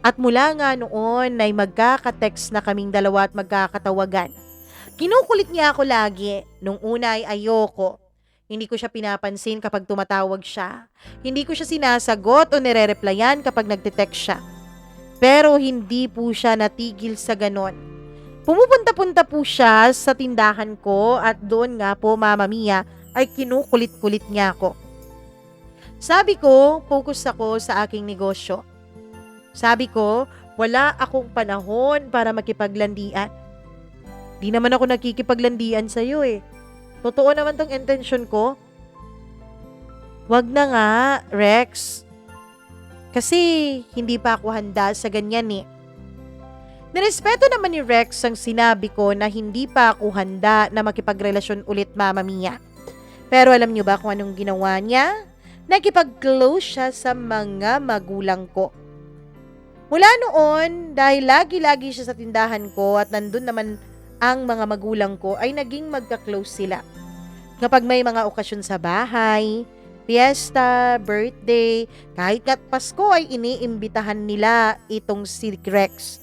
At mula nga noon ay magkaka-text na kaming dalawa at magkakatawagan. Kinukulit niya ako lagi, nung una ay ayoko. Hindi ko siya pinapansin kapag tumatawag siya. Hindi ko siya sinasagot o nire-replyan kapag nagte-text siya. Pero hindi po siya natigil sa ganon. Pumupunta-punta po siya sa tindahan ko at doon nga po, Mama Mia, ay kinukulit-kulit niya ako. Sabi ko, focus ako sa aking negosyo. Sabi ko, wala akong panahon para makipaglandian. Di naman ako nakikipaglandian sa'yo eh. Totoo naman tong intention ko. Wag na nga, Rex. Kasi hindi pa ako handa sa ganyan eh. Nirespeto naman ni Rex ang sinabi ko na hindi pa ako handa na makipagrelasyon ulit, Mama Mia. Pero alam niyo ba kung anong ginawa niya? Nakipag-close siya sa mga magulang ko. Mula noon, dahil lagi-lagi siya sa tindahan ko at nandun naman ang mga magulang ko, ay naging magka-close sila. Kapag may mga okasyon sa bahay, fiesta, birthday, kahit kat Pasko ay iniimbitahan nila itong si Rex.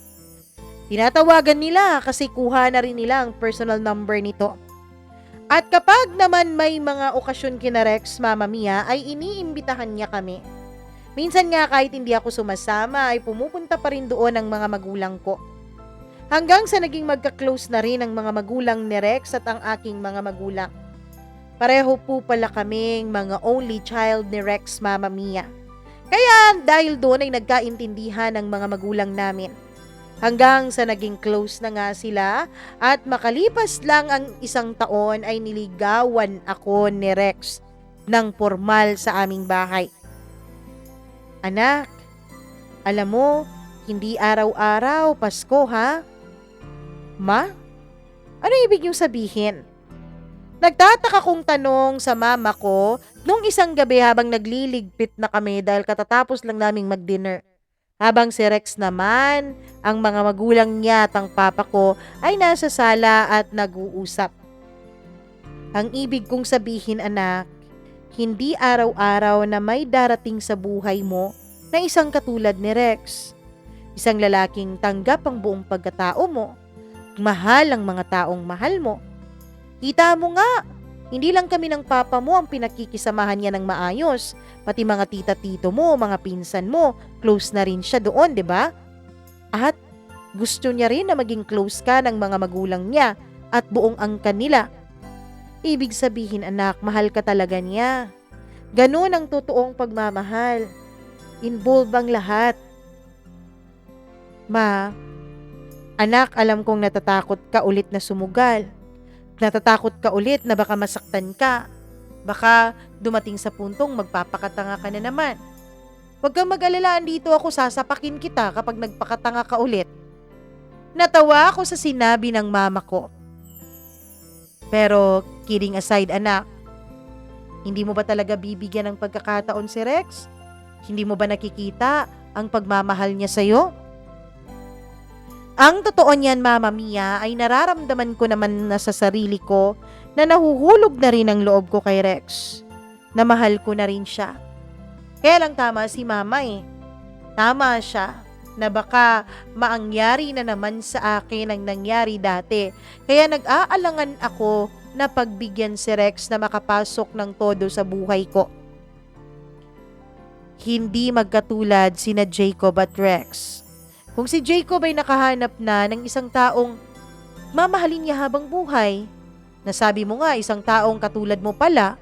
Tinatawagan nila kasi kuha na rin nila ang personal number nito. At kapag naman may mga okasyon kina Rex, Mama Mia, ay iniimbitahan niya kami. Minsan nga kahit hindi ako sumasama ay pumupunta pa rin doon ang mga magulang ko. Hanggang sa naging magka-close na rin ang mga magulang ni Rex at ang aking mga magulang. Pareho po pala kaming mga only child ni Rex, Mama Mia. Kaya dahil doon ay nagkaintindihan ang mga magulang namin. Hanggang sa naging close na nga sila at makalipas lang ang 1 taon ay niligawan ako ni Rex ng formal sa aming bahay. Anak, alam mo, hindi araw-araw Pasko ha? Ma? Ano ibig niyong sabihin? Nagtataka kong tanong sa mama ko nung isang gabi habang nagliligpit na kami dahil katatapos lang naming mag-dinner. Habang si Rex naman, ang mga magulang niya at ang papa ko ay nasa sala at nag-uusap. Ang ibig kong sabihin, anak, hindi araw-araw na may darating sa buhay mo na isang katulad ni Rex. Isang lalaking tanggap ang buong pagkatao mo, mahal ang mga taong mahal mo. Kita mo nga, hindi lang kami ng papa mo ang pinakikisamahan niya ng maayos, pati mga tita-tito mo, mga pinsan mo, close na rin siya doon, di ba? At gusto niya rin na maging close ka ng mga magulang niya at buong angkan nila. Ibig sabihin anak, mahal ka talaga niya. Ganun ang totoong pagmamahal. Involve ang lahat. Ma, anak, alam kong natatakot ka ulit na sumugal. Natatakot ka ulit na baka masaktan ka. Baka dumating sa puntong magpapakatanga ka na naman. Huwag kang mag-alala, dito ako, sasapakin kita kapag nagpakatanga ka ulit. Natawa ako sa sinabi ng mama ko. Pero kidding aside anak, hindi mo ba talaga bibigyan ng pagkakataon si Rex? Hindi mo ba nakikita ang pagmamahal niya sa'yo? Ang totoo niyan, Mama Mia, ay nararamdaman ko naman na sa sarili ko na nahuhulog na rin ang loob ko kay Rex. Na mahal ko na rin siya. Kaya lang tama si Mama eh. Tama siya na baka maangyari na naman sa akin ang nangyari dati. Kaya nag-aalangan ako na pagbigyan si Rex na makapasok ng todo sa buhay ko. Hindi magkatulad sina Jacob at Rex. Kung si Jacob ay nakahanap na ng isang taong mamahalin niya habang buhay, nasabi mo nga isang taong katulad mo pala,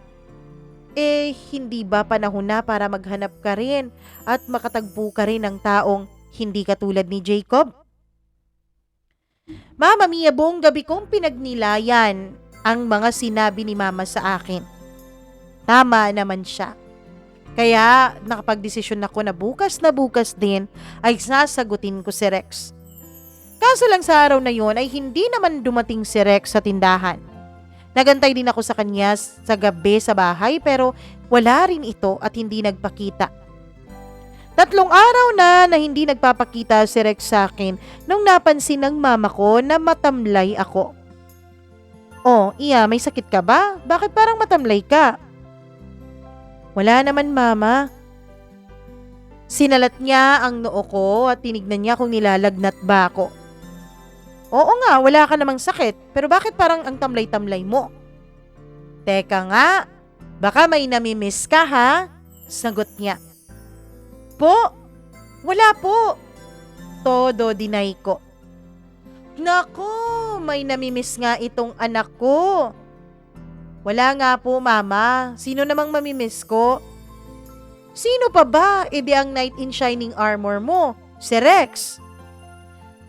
hindi ba panahon na para maghanap ka rin at makatagpo ka rin ng taong hindi katulad ni Jacob? Mama Mia, buong gabi kong pinagnilayan ang mga sinabi ni Mama sa akin. Tama naman siya. Kaya nakapagdesisyon ako na bukas din ay sasagutin ko si Rex. Kaso lang sa araw na yon ay hindi naman dumating si Rex sa tindahan. Nagantay din ako sa kanya sa gabi sa bahay pero wala rin ito at hindi nagpakita. 3 araw na hindi nagpapakita si Rex sa akin nung napansin ng mama ko na matamlay ako. Oh, iya, may sakit ka ba? Bakit parang matamlay ka? Wala naman mama. Sinalat niya ang noo ko at tinignan niya kung nilalagnat ba ako. Oo nga, wala ka namang sakit, pero bakit parang ang tamlay-tamlay mo? Teka nga, baka may namimiss ka ha? Sagot niya. Po, wala po. Todo deny ko. Naku, may namimiss nga itong anak ko. Wala nga po, Mama. Sino namang mamimiss ko? Sino pa ba? Di ang knight in shining armor mo, si Rex.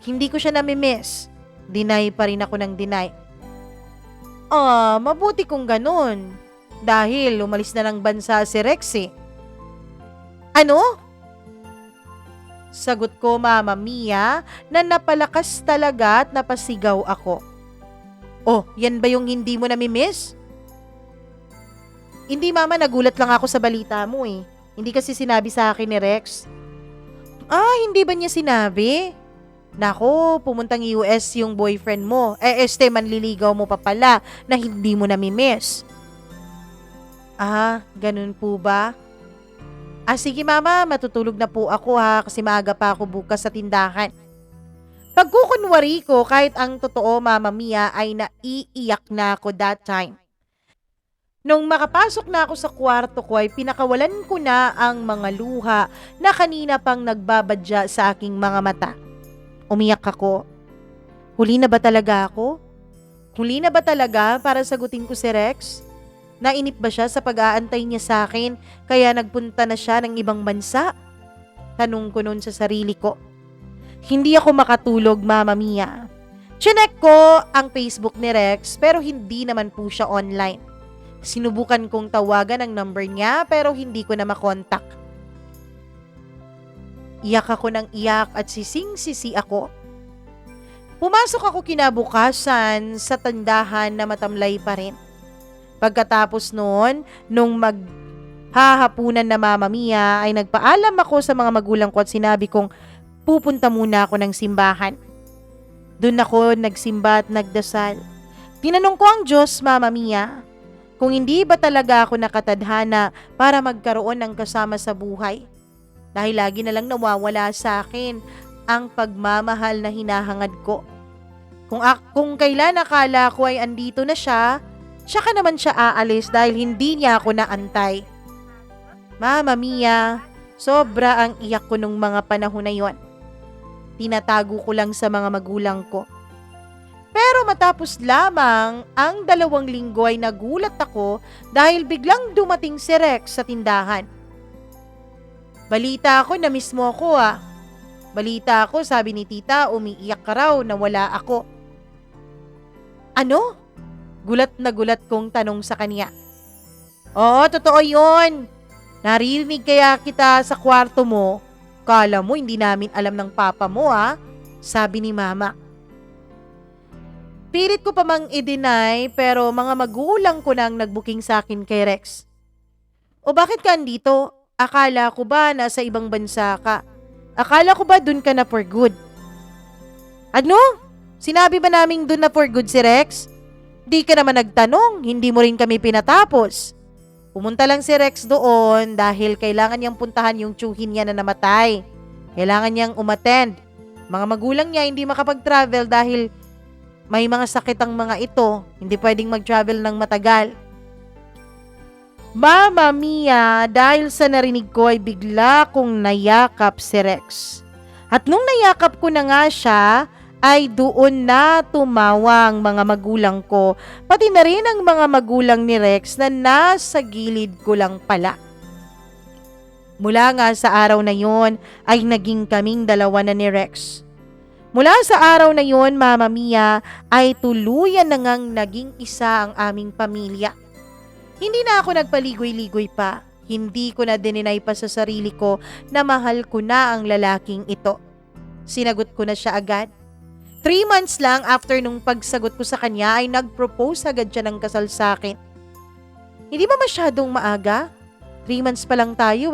Hindi ko siya namimiss. Deny pa rin ako ng deny. Mabuti kung ganun. Dahil umalis na ng bansa si Rex eh. Ano? Sagot ko, Mama Mia, na napalakas talaga at napasigaw ako. Oh, yan ba yung hindi mo namimiss? Hindi mama, nagulat lang ako sa balita mo eh. Hindi kasi sinabi sa akin ni Rex. Hindi ba niya sinabi? Nako, pumuntang US yung boyfriend mo. Manliligaw mo pa pala na hindi mo namimiss. Ganun po ba? Sige mama, matutulog na po ako ha kasi maaga pa ako bukas sa tindahan. Pagkukunwari ko kahit ang totoo Mama Mia ay naiiyak na ako that time. Nung makapasok na ako sa kwarto ko ay pinakawalan ko na ang mga luha na kanina pang nagbabadya sa aking mga mata. Umiyak ako. Huli na ba talaga ako? Huli na ba talaga para sagutin ko si Rex? Nainip ba siya sa pag-aantay niya sa akin kaya nagpunta na siya ng ibang bansa? Tanong ko noon sa sarili ko. Hindi ako makatulog, Mama Mia. Chinek ko ang Facebook ni Rex pero hindi naman po siya online. Sinubukan kong tawagan ang number niya pero hindi ko na makontak. Iyak ako ng iyak at sising-sisi ako. Pumasok ako kinabukasan sa tindahan na matamlay pa rin. Pagkatapos noon, nung maghahapunan na Mama Mia, ay nagpaalam ako sa mga magulang ko at sinabi kong pupunta muna ako ng simbahan. Doon ako nagsimba at nagdasal. Tinanong ko ang Diyos, Mama Mia, kung hindi ba talaga ako nakatadhana para magkaroon ng kasama sa buhay. Dahil lagi na lang nawawala sa akin ang pagmamahal na hinahangad ko. Kung kailan akala ko ay andito na siya, tsaka naman siya aalis dahil hindi niya ako naantay. Mama Mia, sobra ang iyak ko nung mga panahon na yon. Tinatago ko lang sa mga magulang ko. Pero matapos lamang ang 2 linggo ay nagulat ako dahil biglang dumating si Rex sa tindahan. Balita ako na mismo ako Balita ako, sabi ni tita, umiiyak ka raw na wala ako. Ano? Gulat na gulat kong tanong sa kanya. Oo, totoo yun. Narinig kaya kita sa kwarto mo. Kala mo hindi namin alam ng papa mo sabi ni mama. Pilit ko pa mang i-deny pero mga magulang ko nang nag-booking sa akin kay Rex. O bakit ka andito? Akala ko ba nasa ibang bansa ka? Akala ko ba dun ka na for good? Ano? Sinabi ba naming dun na for good si Rex? Di ka naman nagtanong, hindi mo rin kami pinatapos. Pumunta lang si Rex doon dahil kailangan niyang puntahan yung tiyuhin niya na namatay. Kailangan niyang umattend. Mga magulang niya hindi makapag-travel dahil may mga sakit ang mga ito, hindi pwedeng mag-travel ng matagal. Mama Mia, dahil sa narinig ko ay bigla kong nayakap si Rex. At nung nayakap ko na nga siya, ay doon na tumawa ang mga magulang ko, pati na rin ang mga magulang ni Rex na nasa gilid ko lang pala. Mula nga sa araw na yon ay naging kaming 2 na ni Rex. Mula sa araw na yon, Mama Mia, ay tuluyan na ngang naging isa ang aming pamilya. Hindi na ako nagpaligoy-ligoy pa. Hindi ko na dininay pa sa sarili ko na mahal ko na ang lalaking ito. Sinagot ko na siya agad. 3 months lang after nung pagsagot ko sa kanya ay nag-propose agad siya ng kasal sa akin. Hindi ba masyadong maaga? 3 months pa lang tayo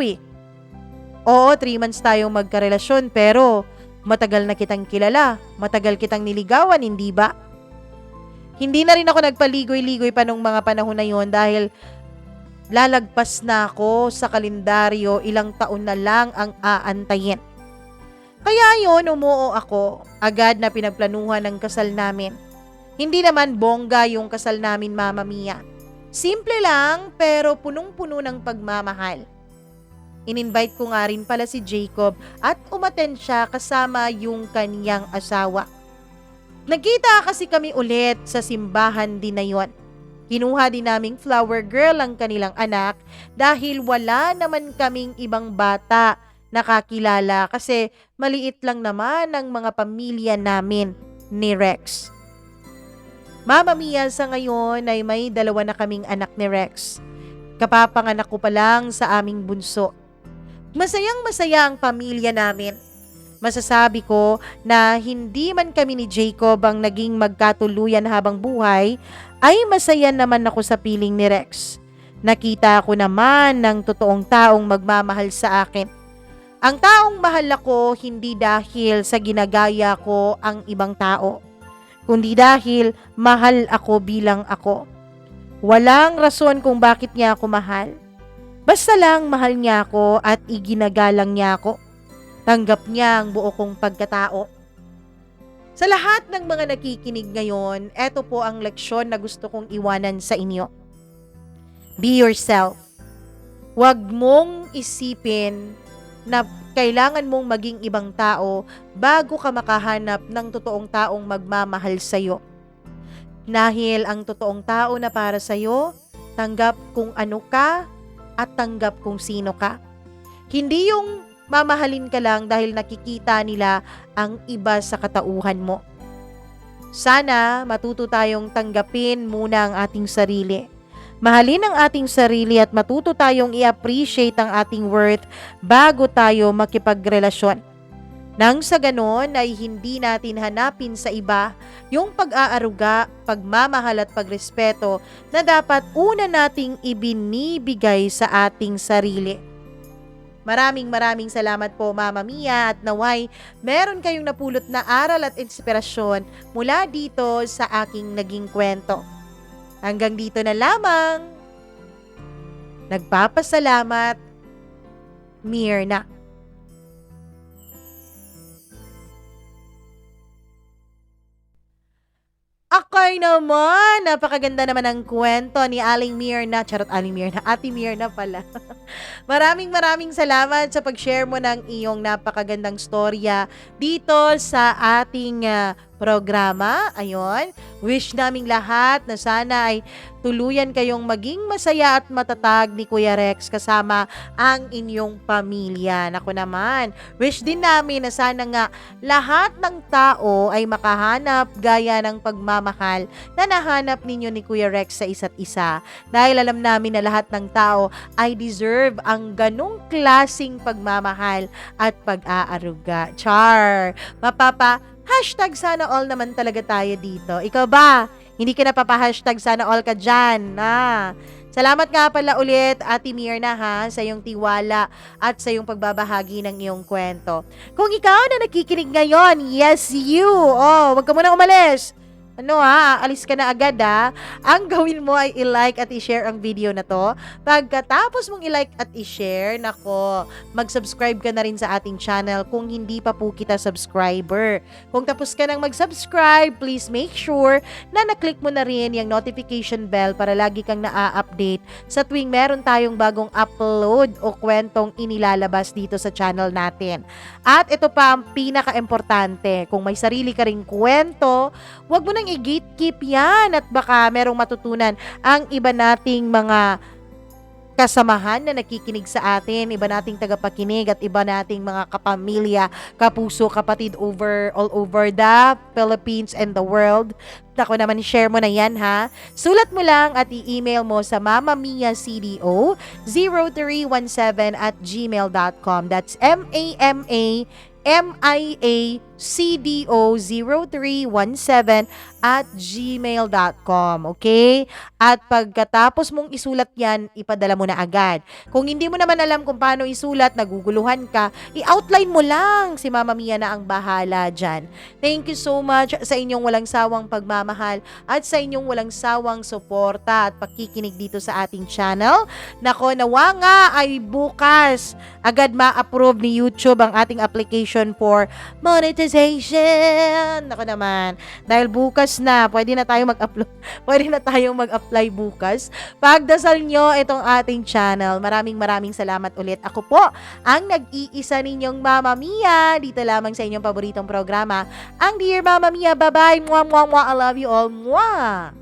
Oo, 3 months tayong magkarelasyon pero matagal na kitang kilala, matagal kitang niligawan, hindi ba? Hindi na rin ako nagpaligoy-ligoy pa nung mga panahon na yon dahil lalagpas na ako sa kalendaryo, ilang taon na lang ang aantayin. Kaya yon, umuo ako, agad na pinagplanuhan ng kasal namin. Hindi naman bongga yung kasal namin, Mama Mia. Simple lang pero punong-puno ng pagmamahal. In-invite ko nga rin pala si Jacob at umattend siya kasama yung kaniyang asawa. Nagkita kasi kami ulit sa simbahan din na yon. Kinuha din naming flower girl ang kanilang anak dahil wala naman kaming ibang bata nakakilala kasi maliit lang naman ang mga pamilya namin ni Rex. Mama Mia, sa ngayon ay may 2 na kaming anak ni Rex. Kapapanganak ko pa lang sa aming bunso. Masayang-masaya ang pamilya namin. Masasabi ko na hindi man kami ni Jacob ang naging magkatuluyan habang buhay, ay masaya naman ako sa piling ni Rex. Nakita ko naman ng totoong taong magmamahal sa akin. Ang taong mahal ako hindi dahil sa ginagaya ko ang ibang tao, kundi dahil mahal ako bilang ako. Walang rason kung bakit niya ako mahal. Basta lang mahal niya ako at iginagalang niya ako. Tanggap niya ang buo kong pagkatao. Sa lahat ng mga nakikinig ngayon, eto po ang leksyon na gusto kong iwanan sa inyo. Be yourself. Huwag mong isipin na kailangan mong maging ibang tao bago ka makahanap ng totoong taong magmamahal sa'yo. Dahil ang totoong tao na para sa'yo, tanggap kung ano ka at tanggap kung sino ka. Hindi yung mamahalin ka lang dahil nakikita nila ang iba sa katauhan mo. Sana matuto tayong tanggapin muna ang ating sarili. Mahalin ang ating sarili at matuto tayong i-appreciate ang ating worth bago tayo makipagrelasyon. Nang sa ganon ay hindi natin hanapin sa iba yung pag-aaruga, pagmamahal at pagrespeto na dapat una nating ibinibigay sa ating sarili. Maraming salamat po, Mama Mia, at naway meron kayong napulot na aral at inspirasyon mula dito sa aking naging kwento. Hanggang dito na lamang. Nagpapasalamat, Myrna. Akay naman, napakaganda naman ng kwento ni Aling Mirna. Charot, Aling Mirna. Ate Mirna pala. Maraming salamat sa pag-share mo ng iyong napakagandang storya dito sa ating programa. Ayun, wish naming lahat na sana ay tuluyan kayong maging masaya at matatag ni Kuya Rex kasama ang inyong pamilya. Naku naman, wish din namin na sana nga lahat ng tao ay makahanap gaya ng pagmamahal na nahanap ninyo ni Kuya Rex sa isa't isa. Dahil alam namin na lahat ng tao ay deserve ang ganong klasing pagmamahal at pag-aaruga. Char! Hashtag sana all naman talaga tayo dito. Ikaw ba? Hindi ka napapa-hashtag sana all ka dyan. Salamat nga pala ulit, Ate Mirna, sa iyong tiwala at sa iyong pagbabahagi ng iyong kwento. Kung ikaw na nakikinig ngayon, yes you! Wag ka muna umalis. Alis ka na agad Ang gawin mo ay i-like at i-share ang video na to. Pagkatapos mong i-like at i-share, mag-subscribe ka na rin sa ating channel kung hindi pa po kita subscriber. Kung tapos ka nang mag-subscribe, please make sure na na-click mo na rin yung notification bell para lagi kang naa-update sa tuwing meron tayong bagong upload o kwentong inilalabas dito sa channel natin. At ito pa ang pinaka-importante, kung may sarili ka ring kwento, wag mo nang i-gatekeep yan at baka merong matutunan ang iba nating mga kasamahan na nakikinig sa atin, iba nating tagapakinig at iba nating mga kapamilya, kapuso, kapatid all over the Philippines and the world. Ako naman, share mo na yan Sulat mo lang at i-email mo sa mamamiacdo0317@gmail.com. That's MAMACDO0317@gmail.com. Okay? At pagkatapos mong isulat yan, ipadala mo na agad. Kung hindi mo naman alam kung paano isulat, naguguluhan ka, i-outline mo lang. Si Mama Mia na ang bahala dyan. Thank you so much sa inyong walang sawang pagmamahal at sa inyong walang sawang suporta at pakikinig dito sa ating channel. Nako, nawa nga ay bukas agad ma-approve ni YouTube ang ating application for monetization. Nako naman, dahil bukas na, pwede na tayong mag-upload. Pwede na tayong mag-apply bukas. Pagdasal nyo itong ating channel. Maraming salamat ulit. Ako po ang nag-iisa ninyong Mama Mia dito lamang sa inyong paboritong programa, ang Dear Mama Mia. Bye-bye. Mwah, mwah, mwah. I love you all. Mwah!